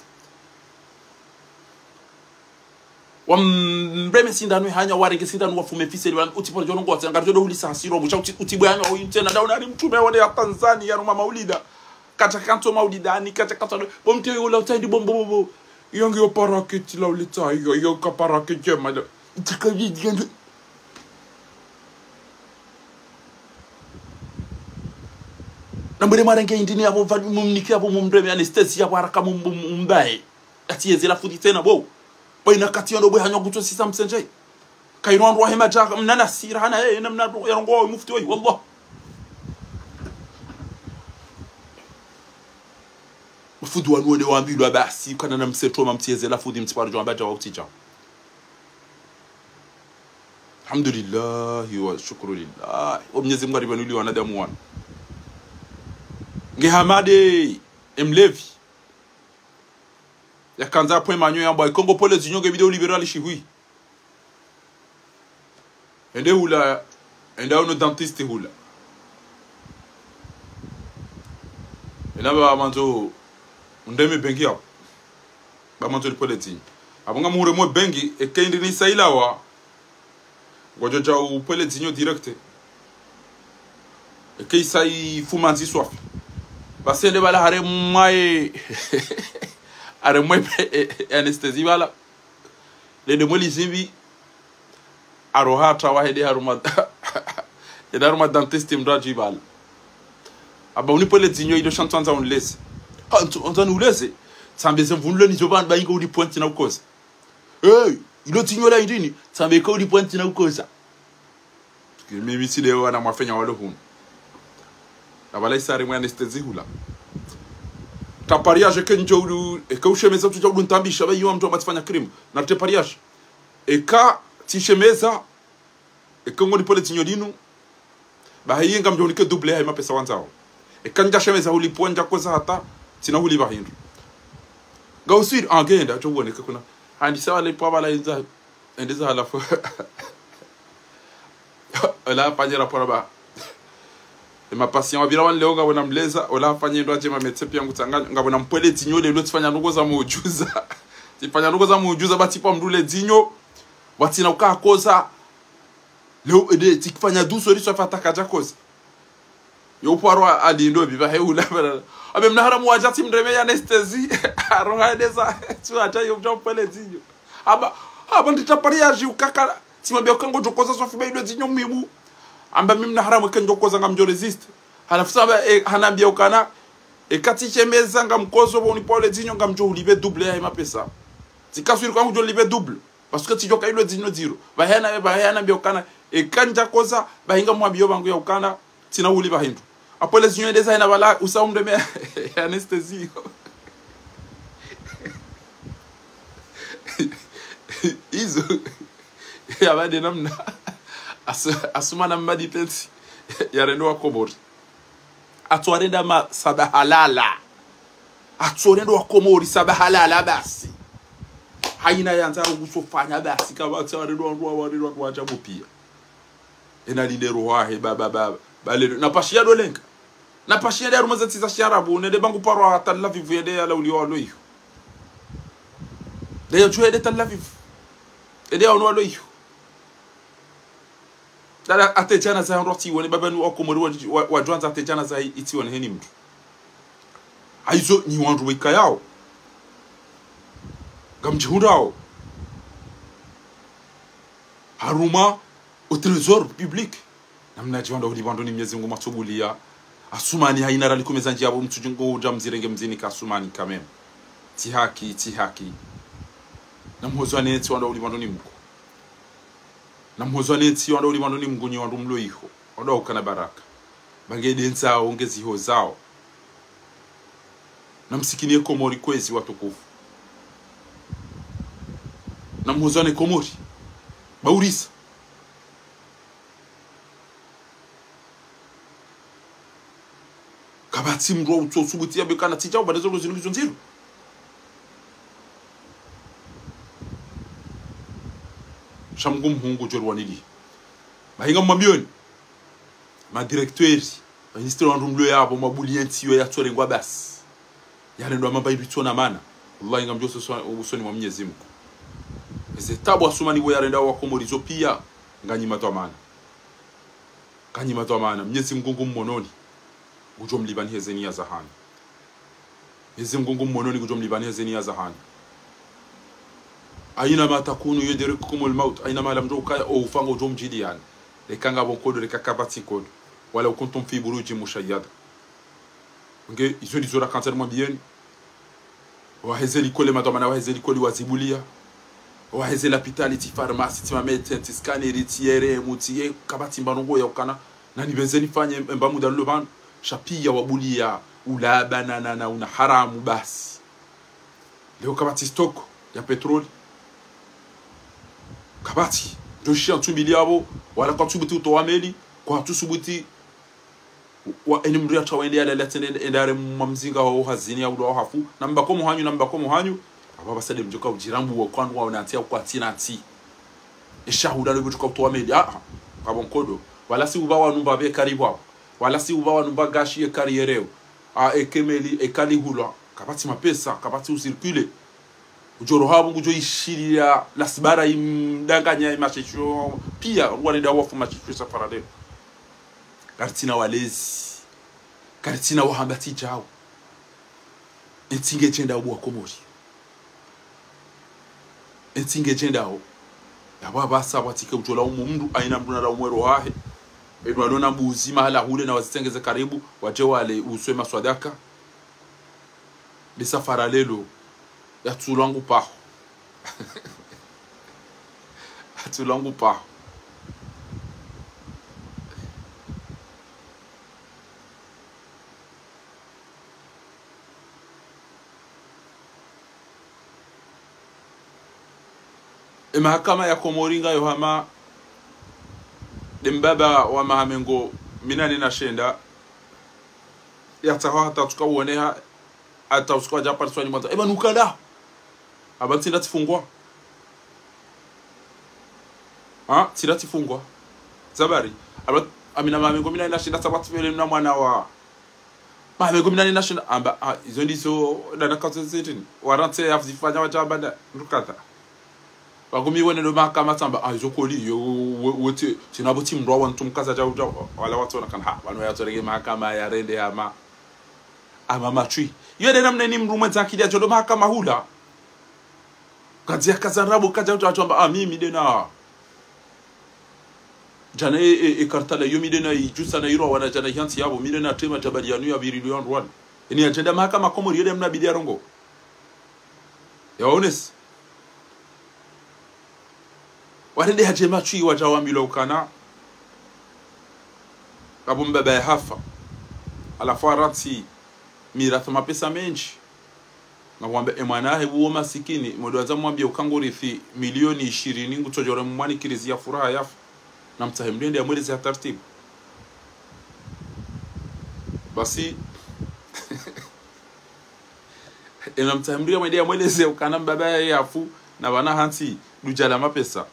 wambreme sindanu hanya warenge sindanu wafume fiseli wan utipo jono ngotse ngarjodo ulisa siro mucha utibwanya oyintena dauna ari mtume wone ya Tanzania no maulida kata kanto maulida ni kata bomte yo la utandi bombo yongi oparaketi la ulita yo kaparaketi mala itakabi digende nambere marange indini abo mumniki abo mumbreme anesthesia baraka mumbae atieze la futi tena bo baina kati ndo bwe hanyo kuto sisa msenje kaino ndo hema jaka mnana sira hana namna yarongo mufti wai wallah mfudu wanone wambilwa basi kana na mseto mamtieze la fudi mtiparo jwa baja wautija alhamdulillah wa shukru lillah Mwenyezi Mungu alibanuliwa wanadamu wana ngehamade emlevi ya kanza point manyo ya boy Congo pole zinyonge video libéral chihui ende hula enda uno dentiste hula ena ba manzo ndeme bengi hapo ba manzo pole zi abonga muhure mo bengi ekende ni sailawa gojo ja u pole zinyo direct ekei sai fumanzi swafi basende bala hare mai are moi anesthesie bala le de moli zimbi arohata wa hede haruma edaruma dentiste mdaji bala aba uni pole zinyo ido chantanza unlese on ulese sambe zemvunule ni zoban ba ingo udi point na ukosa ilo zinyo la indini sambe ko udi point na ukosa mimi sile wana mwafenya wale hunu na bala isare mwa anesthesie hula ta pariage ke njoulu e ka ushemeza tujaulu ntambisha ba yiwa mtu amatfanya crime na te pariage e ka tishemeza e ka ngoni pole tinyolinu ba hayinga mjoni ke double hay mapesa wanzao ekanja shemeza uliponja koza hata tina uliba hindu gausir angenda chobone kuna handi sawa le pabala inza endeza halafu ala panyera poraba ma patient wabira wan leo ngabona mleza ola fanyendo aje ma médecin pia ngutanga ngabona mpwele dinyo le lotifanya nuko za mujuza tifanya nuko za mujuza batipa mdule dinyo watina ukakoza leo ede tikifanya duso riso fataka jakoza yo paro alindo biba heula bana abe mnahara muwajati mreme ya anesthesie aronga deza tu ata yo mpwele dinyo aba nditaparia ji ukaka timabia kango jokoza so fiba ile dinyo mimu amba mimi na haramu kenjo koza ngamjo resist halafu saba hanambia ukana ekatiche meza ngamkozo boni pole dinyo ngamjo ulibe double ya mapesa tikasuri kwangu jo libe double parce que tijoka ile dinyo zero bahana mbia ukana ekanja koza bahinga mwabio bangu ya ukana tina uliba hindu apole dinyo deza ina bala usaumde me anesthesie izo ya bade namna asumana mbadi pensi ya rendo wa Komori atwarenda ma sabahalala atwarendo wa Komori sabahalala basi haina yanza ugusofanya basi kama atwarendo wa wajabu pia ena lidero wahe baba bale na pashia dolenga na pashia ya rumaza tiza sharabu ne de bangu paro atalla vivede ya lauli wa loyo de yo de talla viv ede ya onwa loyo dala atejana za roti woni babanu Okomori wajwanza atejana za iti woni heni mtu aizo ni wandu wika yao gamjihurao haruma au trésor public namna jiwanda ulibando ni Mwenyezi Mungu matubulia asumani haina rali kumeza njia abo mtu jingo jamzirenge mzini kasumani kameme tihaki na mhozwane eti wanda ulibando ni Mungu na mhozwane eti wanda ulibando ni Mungu ni wandu mlo iho wanda ukana baraka bangede nzao ongezi ho zao na msikinie Komori kwezi watukufu na mhozwane Komori baurisa kabati mro utsosubuti abekana tijao badezo lozinu nziru shamgum hungu jorwanili bahinga mamioni ma directeur ministre wandu yabo mabulienti yo yatsorengwa basi yarendo amamba ibitona mana wallahi ngamjose usoni mwa Mwenyezi Mungu ezetabu asumani bo yarenda wa Komori zo pia nganyima to amana Mwenyezi Mungu mmononi gujomlibani hezeni ya zahani Mwenyezi Mungu mmononi gujomlibani hezeni ya zahani aina ma takunu yudrikukumul maut aina ma lam tuka au fango jomjidian lekanga bonkodo lekakabati kodo wala kuntum fi buruji mushayyada nge izo dizora kanter mo bien wa hezeli kole madomana wa hezeli kole wazibulia wa hezeli hospitality pharmacy timamete scanner tiere mutiye kabati mbanongo ya ukana na nibenzeni fanye mbamu dalulo ban shapia wabulia ulaba na una haramu basi leo kabati stock ya petroli kabati doshi antumili abo wala kwa tubuti utowameli kwa tusubuti wa enimri atawende ya letene endare mamzinga ho hazini ya udo hafu namba ko muhanyu ababa sade mjoka ujirambu wa kwandu wa unatia kwa tinati eshahuda lo butuka utowameli kabonkodo wala si ubawa numba be karibu hapo wala si ubawa numba gashi e kariereo ekemeli ekali hula kabati mapesa kabati usirkule ujoro habu ngujo ishiria lasibara imdanganya mashisho pia wanenda wafu mashisho safarade kartina walezi kartina wahambati jao etinge chenda wa Komori etinge chenda ho yaba basa watike ujola umundu aina mduna la umwero hahe edwa lona mbuzi mahala hule na wazitengeze karibu waje wale uswe maswadaka de safara lelo ya tulangu paho tulangu paho mahakama ya Komoringa yohama dembaba wa mahamengo minani na shenda ya tawa hata tukauoneha hata usikwa japa swali mwanzo eba nukala abanti ndatifungwa tilatifungwa zabari aba amina mame ngomina inashinda sabatu vile na mwana wa mame ngomina inashinda amba izo ndizo dana kazo zetini warante afifanya wajabanda rukata bagumi wone no mahakama tamba izo koli yo wote sinabuti mndwa wantu mkaza ja wala watu nakana ha bano yatorege mahakama ya rende ama matri yode namne ni mrume zakidia jodo mahakama hula kazi kazarabu kaja watu amba mimi dena jana kartala yomi dena ijusa na iro wana jana yansi yabo mimi dena tema tabali yanu ya birilion rwan ni agenda mahakama komori yode mna bidia rongo ya honest warende hajema chui wajawambilo kana kabumba ba hafa ala farati mirathi mapesa menji na kwamba mwana hebu masikini mdoaza mwambie ukangorithi milioni 20 ngutojora mwani kirizi ya furaha yafu na mtahemdende ya mwelezi ya taratibu basi ina mtahemdende ya mwelezi ya mwelezi ukana baba yafu na wana hansi dujala mapesa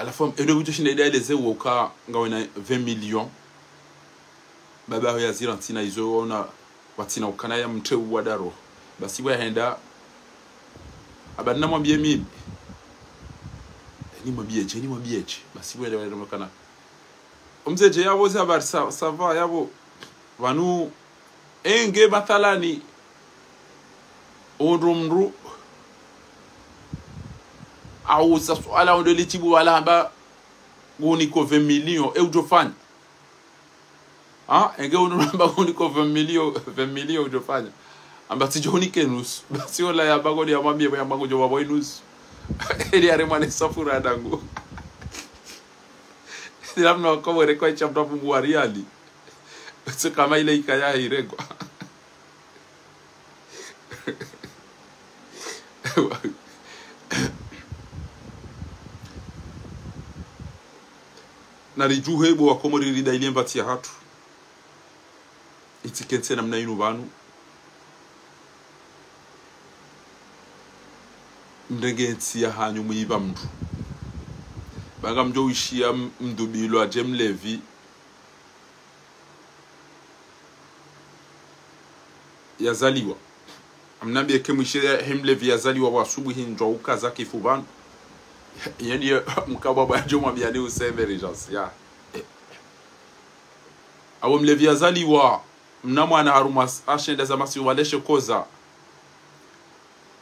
à la fois et le but de les eaux ka ngawena 20 millions baba ya zirantina izo ona watina ukana ya mteu wadaro basi wa henda abana mwambie mimi ni mwambie basi wa ndio kana umzeje yabo zabar sava yabo vanu enge mathalani ondrumru au sa swala ndo litibu wala amba guni ko 20 millions e ujofanya enge unamba guni ko 20 millions ujofanya amba tijoni kenus basi ola ya bagodi ya mwambie ya mago jowa boinus ili are mane safura dangu silamna ko rekwa chapta buari ali so kama ile ikaya iregwa na rijuhe bo wakomori rida ile mbati ya hatu itiketse namna inu banu ndengeti ya hanyu muiba mdu banga mjo uishia mdubilo ajem levi yazaliwa amnambie kemwishia hemlevi yazaliwa wasubuhi njwa ukaza kifubanu yani mkababa ya joma biani useme rejansi ya awo mlevi yazaliwa mnamwana haruma ashenda za masi waleshe koza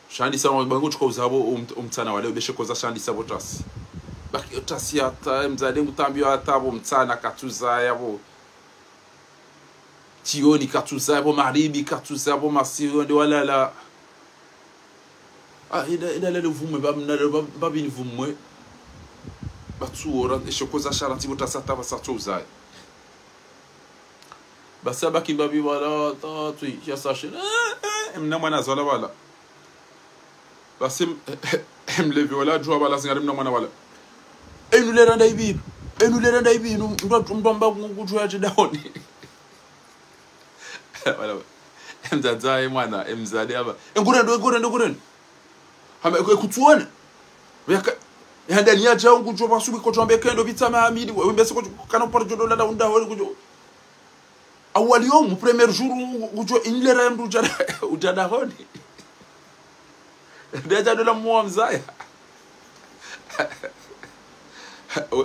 shandi sawa bangu chukua uzabo umtana wale ubeshe koza shandi sabo tasi baki tasi ata mzade mutambio atabo mtana katuza yabo tioni katuza yabo maribi katuza yabo masi ndio wala la ida le vume babini vumwe batsura eshokoza sharati botasata basatso uzai basaba kibabi wala tatu ya sashe mna mwana zola wala basim mlevi wala jwa wala singari mna mwana wala enu le randa ibi ndomba kujwa jidoni wala mzazae mwana mzade aba ngurendo hama kutuona yanda niya jao kujo basubi ko tombe kendo bitama amidi we mbese ko kana par jodo la unda holi kujo awali yom premier jour kujo inlera mdu ujada holi deja do la mo mzaya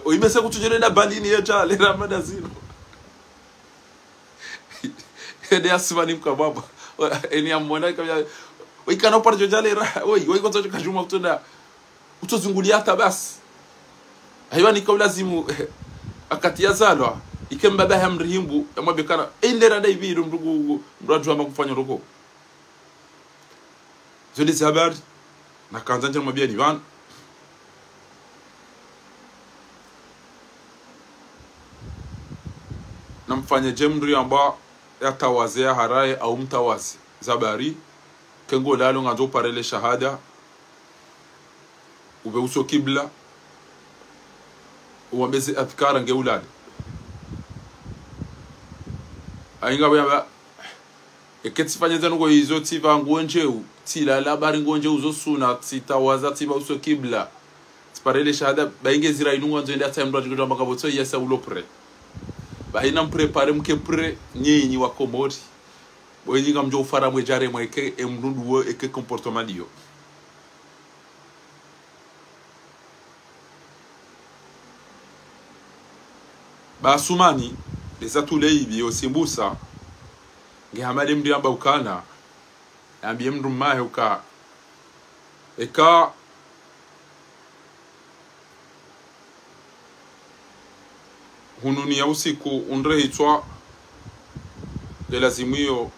we mbese ko tujele na balini ya jale ramada zino ede aswani mkababa eni amona kama wikana par jojale oi ko toka juma utunda utozungulia hata basi hayani kwa lazimu akati yazalwa ikemba baha mrihimbu amabikana indera dai biru mrugu mrajwa makufanya roko zodi habari na kanzanja mabia divan namfanya jemri amba yatawazea haraye au mtawazi zabari kengo lalo ngazo parele shahada ube uso kibla uambeze adhkara ngeulade ainga bya eketsifanya zango hizo tiva ngonjeu tila labari ngonjeu uzosuna tsitawaza tiva uso kibla parele shahada bainge zira inungu anzo enda time ndwa ngamba kabotso yesa ulopre baina mprepare mke pre nyinyi wa komori boyinga ngamjo ufara mwejare mweke emrundu wo eke comportement dio ba sumani leza tuleyibi osimbusa ngehamade mdi amba ukana ambiye mndu mahe uka eka hununi ya usiku unrehitwa lelazimu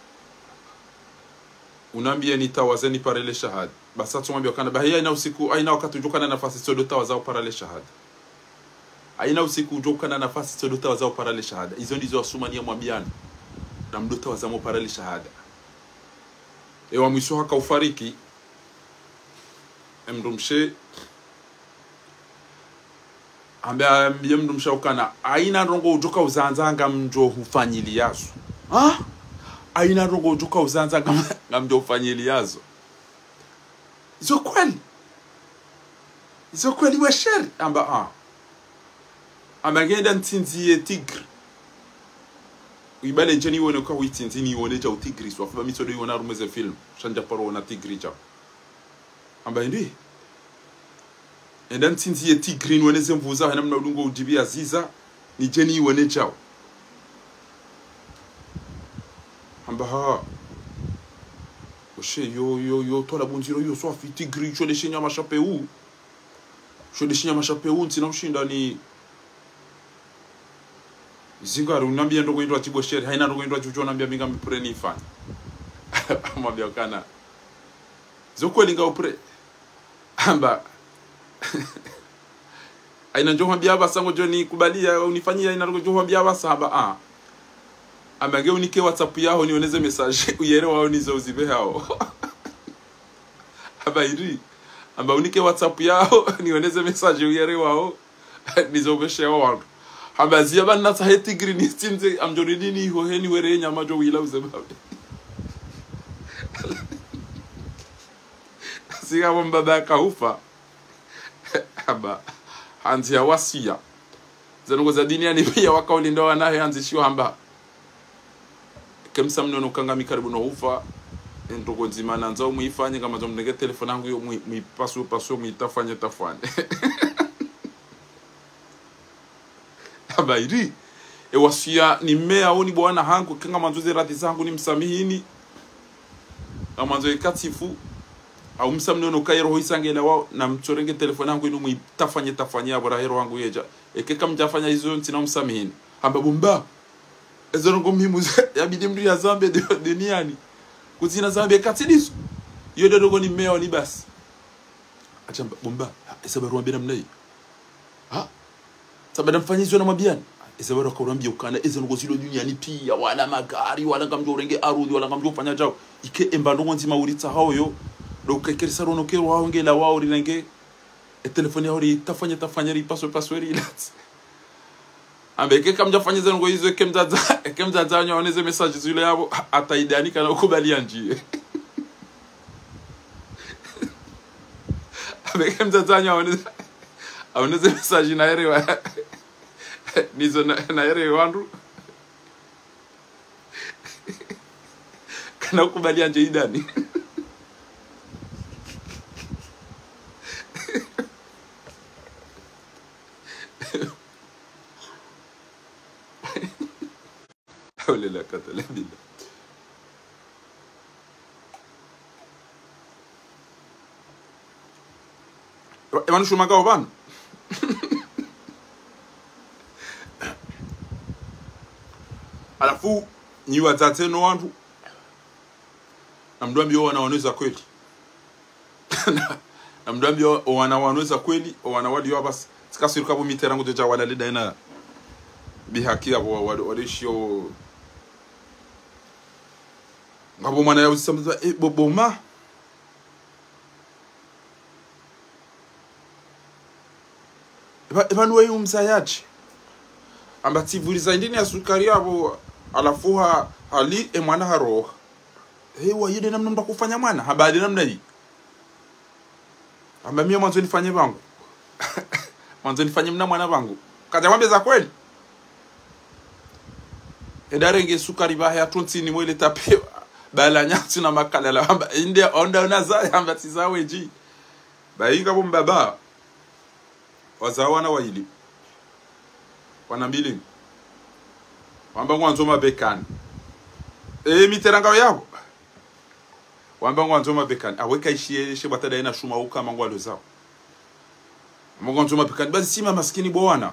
unambia nitawazeni parele shahada basa tumwambia kana bahia ina usiku aina wakati ujokana nafasi sodo tawazao parale shahada aina usiku ujokana nafasi sodo tawazao parale shahada hizo ndizo wasumania mwambiani na mdota wazamo parale shahada ewa mwisho haka ufariki emrumshe ambia mdu mshaukana aina rongo ujoka uzanzanga mjo hufanyili yazo aina rongo ujoka uzanzanga mjo hufanyili yazo izo kweli we sheri amba amagenda ntinziye tigre uibale njeni iwone kwa witinzini iwone ja utigri swafuba mitodo iwona rumeze film shanja paro na tigri ja amba ndi enda ntinzi ye tigri nweneze mvuza hana mna udungo udibi aziza ni jeni iwone chao amba oshe yo tola bunziro yo swafi tigri chole shinya mashapeu ntina ushinda ni zingaru nambia ndo kwendwa tibo sheri haina ndo kwendwa chucho nambia minga mpure ni fanya amwambia kana zokweli nga upre amba aina njo hambia basa ngo joni kubalia unifanyia aina njo hambia basa aba amage unike WhatsApp yao nioneze message uyere wao nizo uzibe hao aba iri amba unike WhatsApp yao nioneze message uyere wao nizo beshe wao aba ziaba na taheti green stinze amjoridini ho heni were nyama jo wila uzebabe siga mbaba kaufa aba hanzi ya wasia zango za dini yani pia wakaulinda wanayo anzishiwa hamba kemsa mnono kanga mikaribu no ufa ndogo nzima nanza umuifanye kama zo mnege telefone yangu yo muipaso muitafanye tafanye aba iri wasia ni mea oni bwana hangu kanga manzoze radhi zangu ni msamihini amanzo ikatifu au msamnono kairo hisangela wao na mchorenge telefone yangu inu muitafanye abora hero wangu yeja ekeka mjafanya hizo ntina msamihini amba bomba ezorongo mimu yabidi mdu ya zambe duniani kuzina zambe katilizo yodo dogo ni mea ni basi acha bomba esabaru ambia namnai sabada mfanyizo na mabiani esabaru akaurambia ukana ezorongo zilo duniani pia wala magari wala ngamjo urenge arudi wala ngamjo fanya jao ike embandongo nzima urita haoyo donc kerisa rono kero waongela wao rinenge telefone yao tafanya ri paso rilat ambeke kamja fanya zango hizo kemzaza nyaoneze message zile yabo ataidani kana ukubalia njie ambeke mzaza nyaoneze message na erewa nizo na erewa wandu kana ukubalia njie idani حول لا قوة إلا بالله Emanu shumaka obana alafu ni watate no wantu namdwambia wanaoneza kweli namdwambia wanaoneza kweli wanawadi basi sikasiruka bo miterango deja wala leda ina bihaki abo wadishio ngabo mwana ya usamza boboma Vanwe umzayaji amba tivuriza indini ya sukari yabo alafuha ali mwana haroha hewa yide namna ndo kufanya mwana habari namna hii amba mimi mwanzo nifanye vangu mwanzo nifanye mna mwana vangu kaza mwambie za kweli edarenge sukari bahaya tontini mwele tape bala nyati na makala la amba inde onda unaza amba tizawe ji bainga bombaba wazawana waili wanambili wamba mwanzo mabekani miteranga yabo wamba mwanzo mabekani aweka ishie shebatada ina shuma uka mangwalo zao mwanzo mabekani basi sima maskini bwana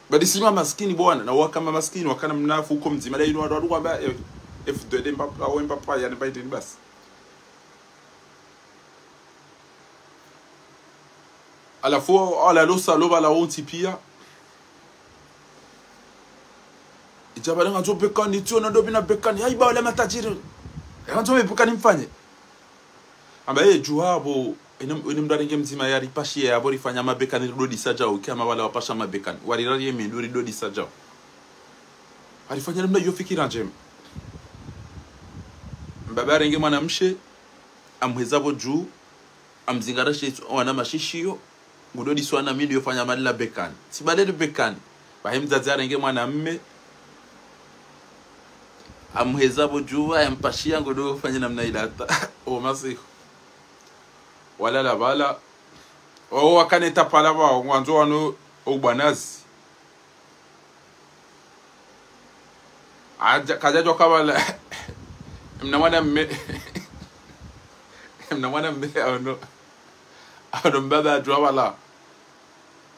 badi sima maskini bwana na wakama maskini wakana mnafu huko mzima la ino wadu kwamba F2D mpapa au mpapa yani Biden basi alafu ala losa loba la onti pia ijaba nga zo bekani tio ndo bina bekani haiba wala matajiri nga zo bekani mfanye amba juhabo ene mdaringe mzima yari pashie yabo rifanya mabekani dodi sajao kama wala wapasha mabekani warirari yeme ndori dodi sajao alifanya namna hiyo fikira njema mbaba renge mwanamshe amhezabo juu amzingarashe wana mashishio ngudodi swana mimi yofanya madla bekani sibadele bekani bahimzazi arenge mwanamme amhezabo juu ampashia ngodo fanya namna ilata o masiho wala la bala o wakaneta pala ba mwanzo wano ubanazi aja kajajo kabala mna mwana mme ano mbaba adwa wala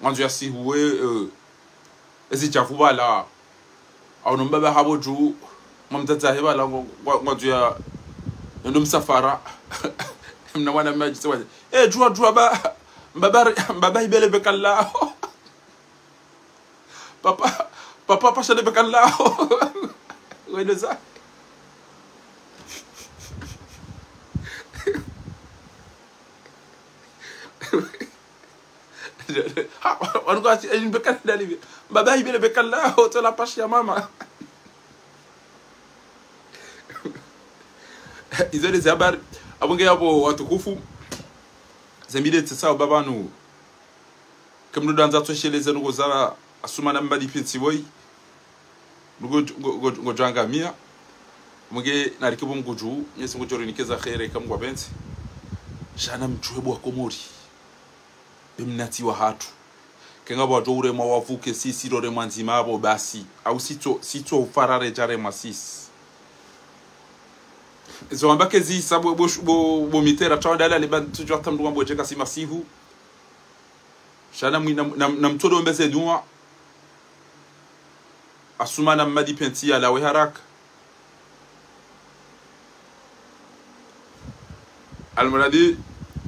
mwanzo ya sihuwe ezi chafu wala ano mbaba habo juu mamtata he wala mwanzo ya ndo msafara mna mwana mme ajisewa jua ba mbaba ibele bekalao papa pasha de bekalao wende za wanugasi ajin bekal dali mbaba ibele bekalao to la pasha ya mama izole zabar abunge yabo watukufu zembile tsasa babanu kamno danza tosheleze nugo zara asumana mbadi pitsi boy nugo janga mia muge narikibu mguju nyesi ngojori nikeza khaire kamgwa benzi shana mchwebo wa komori bimnati wa hatu kenga bwa jore mawavuke sisi rore manzima abo basi au sito ufarare jare masisi zo ambake zi sabo bo mitera tawandala liban tujwa tamdu mambo jeka si masihu shana na mtodo mbese dua asumana madi penti ala we haraka almuradi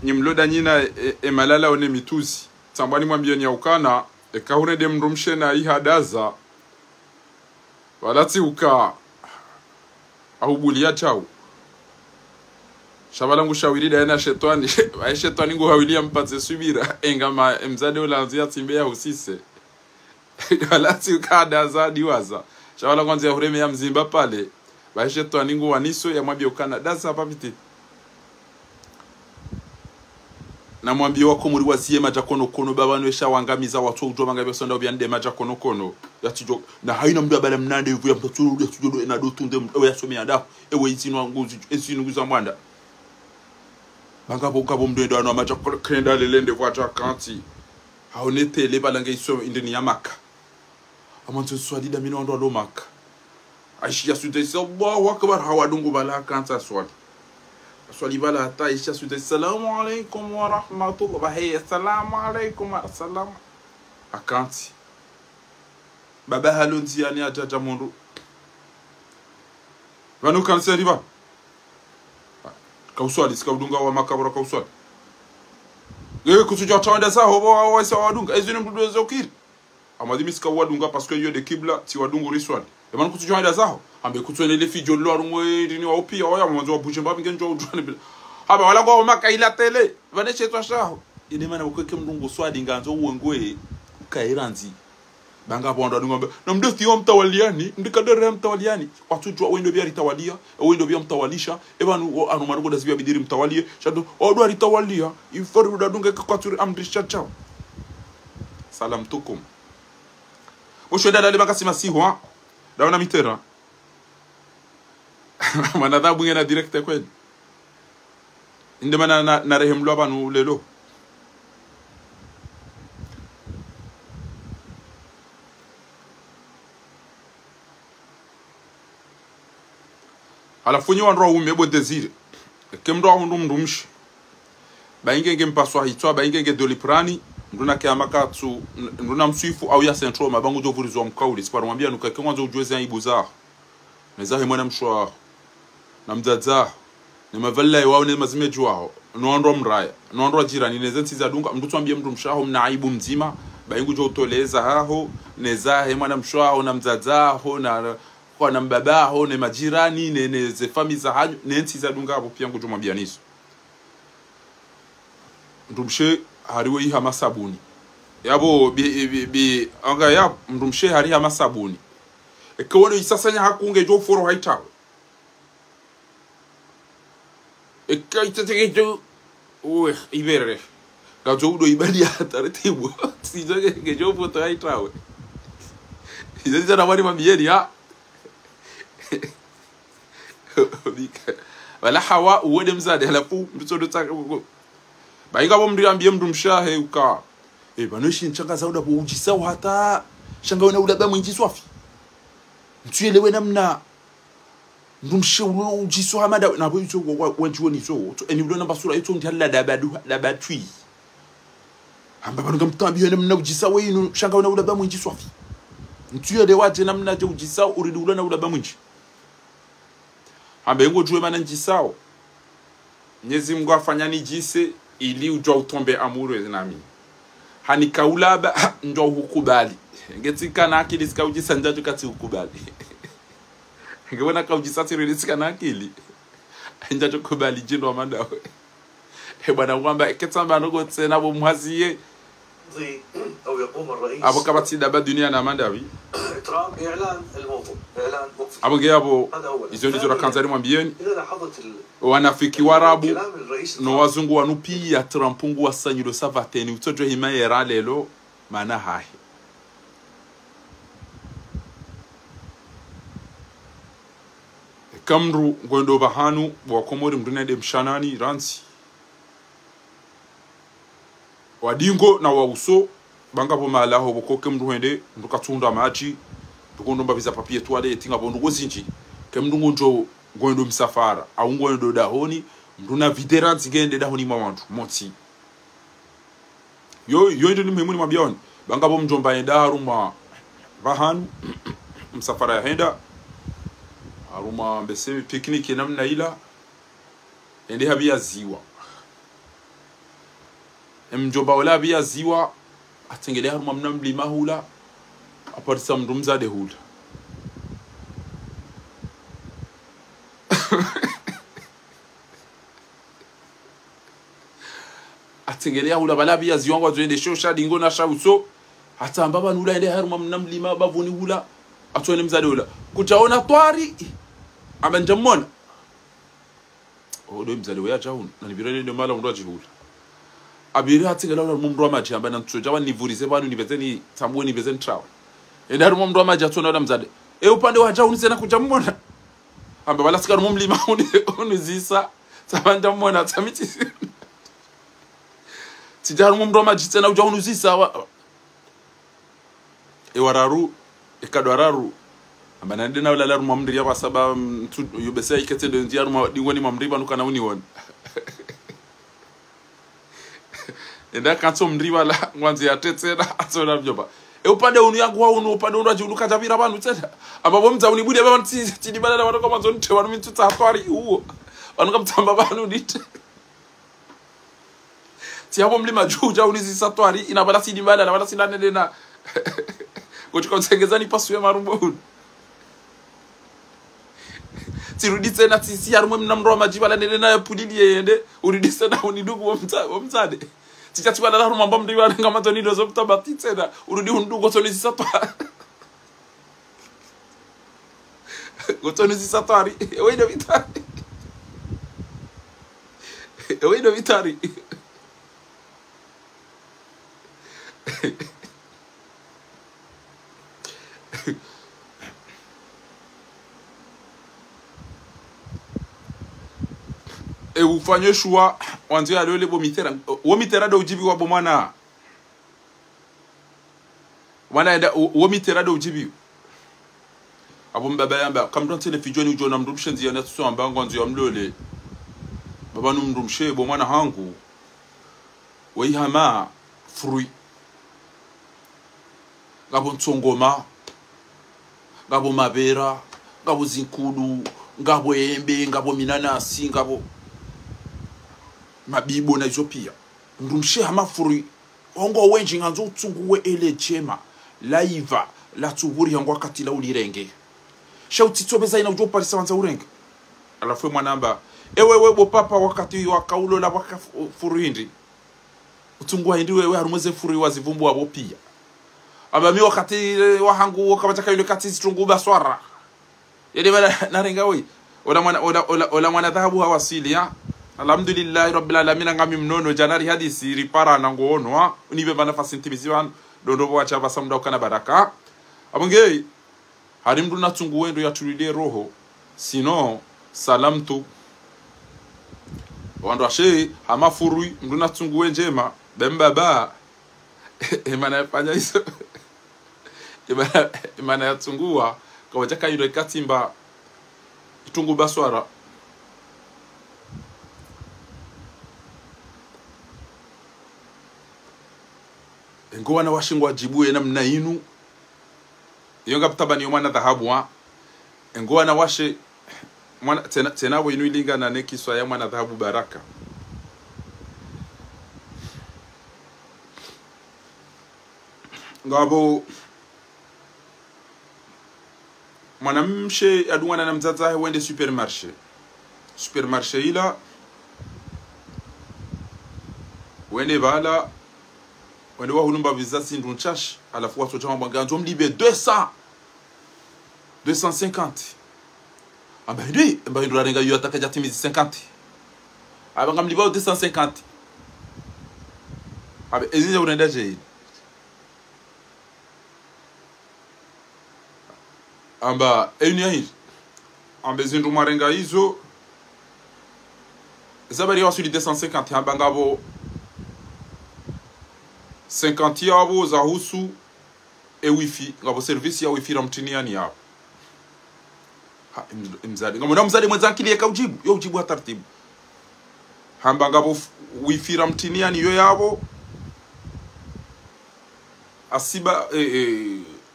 nyimloda nyina malala one mituzi tambani mwambieni ya ukana kahune de mrumshe na ihadaza walati uka ahubulia chao shabala ngushawiri da na shetani ai shetani ngo hawilia mpatse subira engama mzade ulanzia timbea usise walati uka daza diwaza shabala kwanza hureme ya mzimba pale ba shetani ngo waniso ya mwambia ukana daza papiti na mwambia wako muri wazie maja kono baba nwesha wangamiza watu ujoma ngabe sonda obyande maja kono yatijo na haina mdu abala mnande ivu ya mtaturu ya tujodo na dotunde ya somea da ewe izinwa nguzi esinu nguza mwanda banga boka bomdo ndo maja krenda lelende voata kanti haonete le balanga iso indeni yamaka amanzo swadi da mino ndo maka aisha sunte so Allahu akbar hawadungu bala kanta swadi swali bala hata isha sunte assalamu alaikum wa rahmatullahi wa hey assalamu alaikum assalam akanti baba halonzi yani ajaja mundu vanu kanseri ba kauswali sikadunga wa makabura kauswali yeye kusuja tawanda sa hobo wa sa wadunga ezini mdudo zokiri amadimi sikawadunga parce que yo de kibla ti wadungu riswali e man kusuja tawanda sa ambe kutwene le fijo lo arumwe dini wa opia wa mwanzo wa bujemba bingenjo udwane bila aba wala kwa maka ila tele vane chetwa shaho ine mana ukweke mdungu swadi nganzo uwengwe kairanzi banga bonda ngombe na mdethi yo mtawaliani ndikadere mtawaliani watu jua wendo bia ritawalia wendo bia mtawalisha ebanu anu marugo da zibia bidiri mtawalie shado odo ritawalia iforu dadunga kwaturi amdrisha chao salam tukum mosho ndala banga simasiho daona mitera manadhabu ngena direct kweli indemana na rehemlo abanu lelo ala funyi wanro umebo desire kemdo amundu mndumshi baingenge mpaswa hitwa baingenge doliprani nduna kiamaka tu nduna mswifu au ya centro mabangu jo vurizwa mkauli siparumwambia nukake mwanzo ujweze ya ibuza nezahe mwana mshwa na mdadza ne mavalla yao ne mazimeju wao nondo mraya nondo jirani nezensi za dunga mndutu ambie mndu mshaho mna aibu mzima baingu jo utoleza haho nezahe mwana mshwa na mdadzaho na kwa na mbabaho ne majirani ne ze family za hanyu nensi za dunga hapo pia ngujo mwabianiso ndumshe hariwe iha masabuni yabo bi anga ya ndumshe hari ha masabuni ekwono isasanya hakunge jo foro haitawe ekaitetegejo ibere gajo udo ibadi taratibu sijoge gejo foto haitawe izo na wali mabieni ha wala hawa uwede mzade halafu mtoto taka bainga bomri ambie mndu mshahe uka banoshi nchanga zauda bo ujisao hata shanga wena ulaba mwinji swafi mtuyelewe namna mndu mshawo ujiso hamada na bo iso wanjiwoni so to eni ulo namba sura ito ndhala dabatwi amba banu gamtambiyo namna ujisao ino shanga wena ulaba mwinji swafi mtuyele waje namna je ujisao uridi ulo na ulaba mwinji ambe ngo juwe mana njisao Mwenyezi Mungu afanya nijise ili ujwa utombe amuru nami hani kaulaba ndo hukubali ngetika na akili sika ujisa njajo kati hukubali ngewona ka ujisa siri sika na akili njajo kubali jindo amanda bwana kwamba ketamba ndogo tsena bo mhaziye أو يقوم الرئيس abo kabati daba dunia na amanda wi ترامب إعلان الموضوع إعلان وقف abo geabo izo ndizo rakanzari mwambieni إذا لاحظت wanafiki warabu كلام الرئيس no wazungu wanupi ya Trumpungu wasanyiro savateni utojo hima yera lelo mana hahi kamru ngondo bahanu wa komori mdunede mshanani ransi wadingo na wauso banga po malaho bokoke mruhende ndukatunda maji ndukondo mbabiza papier toile tinga bondo gozinji kemndungu njo ngondo msafara au ngondo dahoni mduna veterans gende dahoni mawantu moti yo ndo nimemuni mabioni banga po mjomba enda haruma bahanu msafara ya henda haruma mbese picnic namna ila ende habia ziwa mjomba wala bia ziwa atengele haruma mna mlima hula aparisa mndumza de hula atengele hula bala bia ziwa ngo zwende shosha dingo na shauso hata mbaba nula ende haruma mna mlima bavuni hula atwene mzade hula kuchaona twari abanjamona odo mzade wa jaun na nibirene ndo mala ndo ajihula abiri hatingela ula mumru wa maji amba nantuja wa nivurize banu nibezeni tamwe nibezeni trawa enda mumru wa maji atona ula mzade upande wa jaun sena kujamona amba bala sikaru mumlima unizisa tabanja mona tamiti tijaru mumru wa maji sena uja unuzisa wararu ekadwararu amba nande na ula laru mamri ya basaba yubesa ikete ndo ndiaru dingoni mamri nuka na uniwona enda kanso mriva la ngwanzi ya tetsena atona mjoba upande unu yangu wa unu upande unu ajiuluka javira banu tsena amabo mza unibude baba tidibala watu kama zonte wanu mitutsa hatwari huo wanu kamtamba banu nite ti hapo mlima juja unizi satwari inabala sidibala na wala sinane na kuchikonsengezani paswe marumbo tirudi tsena tisi harumwe mnamro majibala nene na pudili yende uridi tsena unidugu wa mzade Tija tibala la rumamba mdi wa ngama toni dozo mtabati tena. Urudi hundu gotoni zisatwa. Gotoni zisatwari. Ewe vitari. Ewe vitari. E ufanye shua wanzia leo lebo mitera wo mitera do ujibi wabo mwana enda wo mitera do ujibi abo mbaba yamba kamdon tele fijoni ujona mrumshe nzia na tuso ambango nzia mlole baba numrumshe bo mwana hangu wei hama fruit ngabo ntsongoma ngabo mabera ngabo zinkulu ngabo embe ngabo minanasi ngabo mabibo na Ethiopia ndumshe hamafuri ongo wenji nganzo utsunguwe ele chema laiva la tsuburi yango wakati la ulirenge shauti tsobeza ina ujopa lisawanza urenge alafu mwanamba ewe bo papa wakati wakaulo la wakafurindi utsunguwa hindi wewe harumeze furi wazivumbu wabo pia abami wakati wahangu wakabachaka yule kati zitungu baswara yede bala narenga we ola mwana dhahabu hawasili ya alhamdulillah rabbil alamin ngami mnono janari hadisi ripara nangoonwa unibe bana fasintimisi wan dondo wacha basamda ukana baraka abonge harimdu na tungu wendo ya tulide roho sino salamtu wando ashe hamafurui mdu na tungu wenjema bembaba emana fanya hizo emana yatungua kwa wajaka yule katimba itungu baswara ngo na washingwa jibuye namna inu yonga tabani mwana dhahabu wa ngo na washe mwana tena wo inu ilinga na nekiswa ya mwana dhahabu baraka ngabo mwanamshe adungana na mzaza wende supermarché ila wende bala wende wa hulumba vizasi ndunchash alafu watu chama banganzo mlibe 250 aba ndi ndo renga yu ataka jatimizi 50 aba ngamliba 250 aba ezinja unenda je amba enya hizo amba zindu marenga hizo zabari wa suli 250 amba ngabo 50 yabo za husu e wifi ngabo service ya wifi ramtiniani yabo ha mzadi ngamo mzadi mwenzanki yeka ujibu yo ujibu taratibu hamba ngabo wifi ramtiniani yo yabo asiba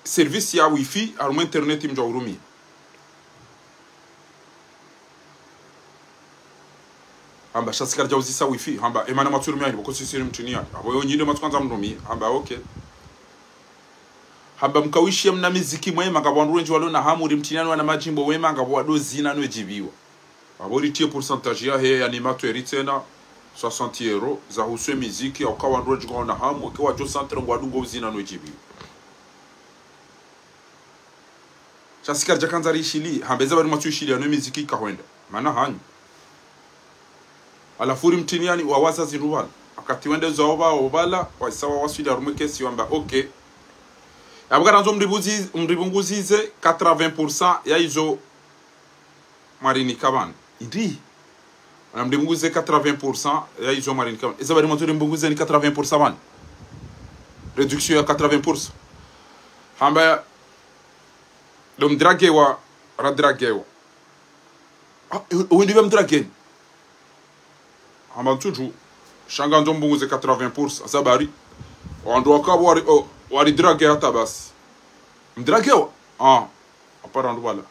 service ya wifi arumo internet mja urumi hamba shasikar jawzi sa wifi hamba emana maturumi ani boko sisi mtiniani abo yo nyinde matwanza mrumi hamba okay hamba mkawishi mna miziki mwema ngabwandu wenji walona hamuri mtiniani wana majimbo wema ngabo wadozina no jibiwa abo ritie pourcentage ya he animateur tena 60 € za huswe miziki au kawa ndroji gona hamu kwa jo centre ngwadungo uzina no jibiwa shasikar jakanza rishili hambeza bari matuishili ano miziki kahwenda maana hanyu alafuri mtiniani wawaza ziruwala akati wende zoba obala waisawa wasili arumeke si wamba okay yabugara nzo mribunguzize 80% ya izo marini kabani idi wana mribunguzize 80% ya izo marini kabani eza bari matu mribunguzize ni 80% bani reduction ya 80% hamba dom dragewa radragewa undi bem dragen hamba tuju shanga ndo mbunguze 80% zabari wando akabo wari drage hata basi mdragewa apara ndo wala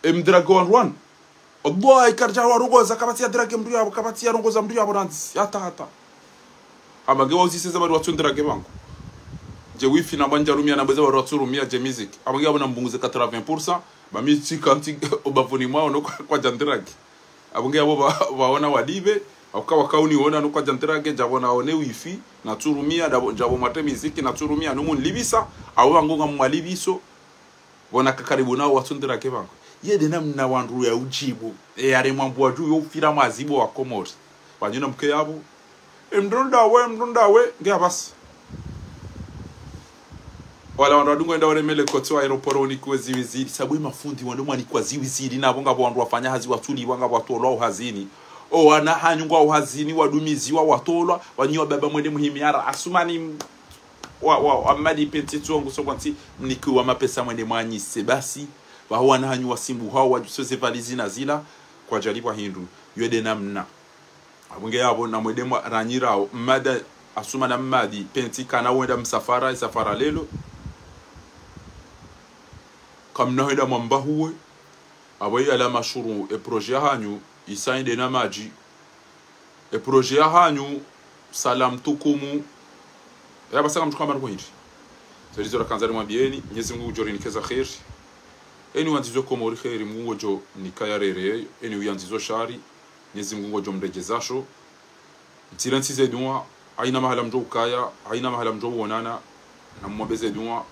mdragewa rwan Allah ikarja warugoza kabati ya drage mdu yabo kabati ya rongoza mdu yabo ranzi hata hamba gewa uzise zabari watu drage bangu je wifi na banja rumia na beza wa rumia je music abangi abona mbunguze 80% ba music kanti obavuni mwao no kwa jandragi abangi abo baona wadibe Auka kauni ona nuka janterage jabo na one wifi na turumia jabo mate miziki na turumia numun libisa au angonga mwalibiso bona kakaribu nao watundira kebango yede namna wandu ya ujibu yare mambo aju yo fira mazibo wa Komori wanyuna mke yabo mdonda we ngia basi wala wandu enda waremele koto aeroporo ni kwezi wizidi sabu mafundi wandu mwani kwa ziwizidi na bonga wandu wafanya hazi watuli wanga watolo hazini o wana hanyungwa uhazini wadumiziwa watolwa wanyiwa baba mwende muhimiara asumani wa amadi penti tuongo sokwanti nikiwa mapesa mwende mwanyise basi wa wana hanyuwa simbu hao wajusoze valizi na zila kwa jaliwa hindu yuede namna abunge yabo na mwende ranyirao mmada asumana mmadi penti kana wenda msafara lelo kamna henda mwamba huwe abayi ala mashuru e projet hanyu isainde na maji e projet hanyu salam tukumu ya basanga mshukama rwo hindi zerizo rakanzari mwambieni Mwenyezi Mungu jori nikeza khair eni wanzizo Komori khair Mungu jo nikayarere eni uyanzizo shari Mwenyezi Mungu jo mrejezasho ntiransize dunwa aina mahala mjo ukaya aina mahala mjo wonana na mwabeze dunwa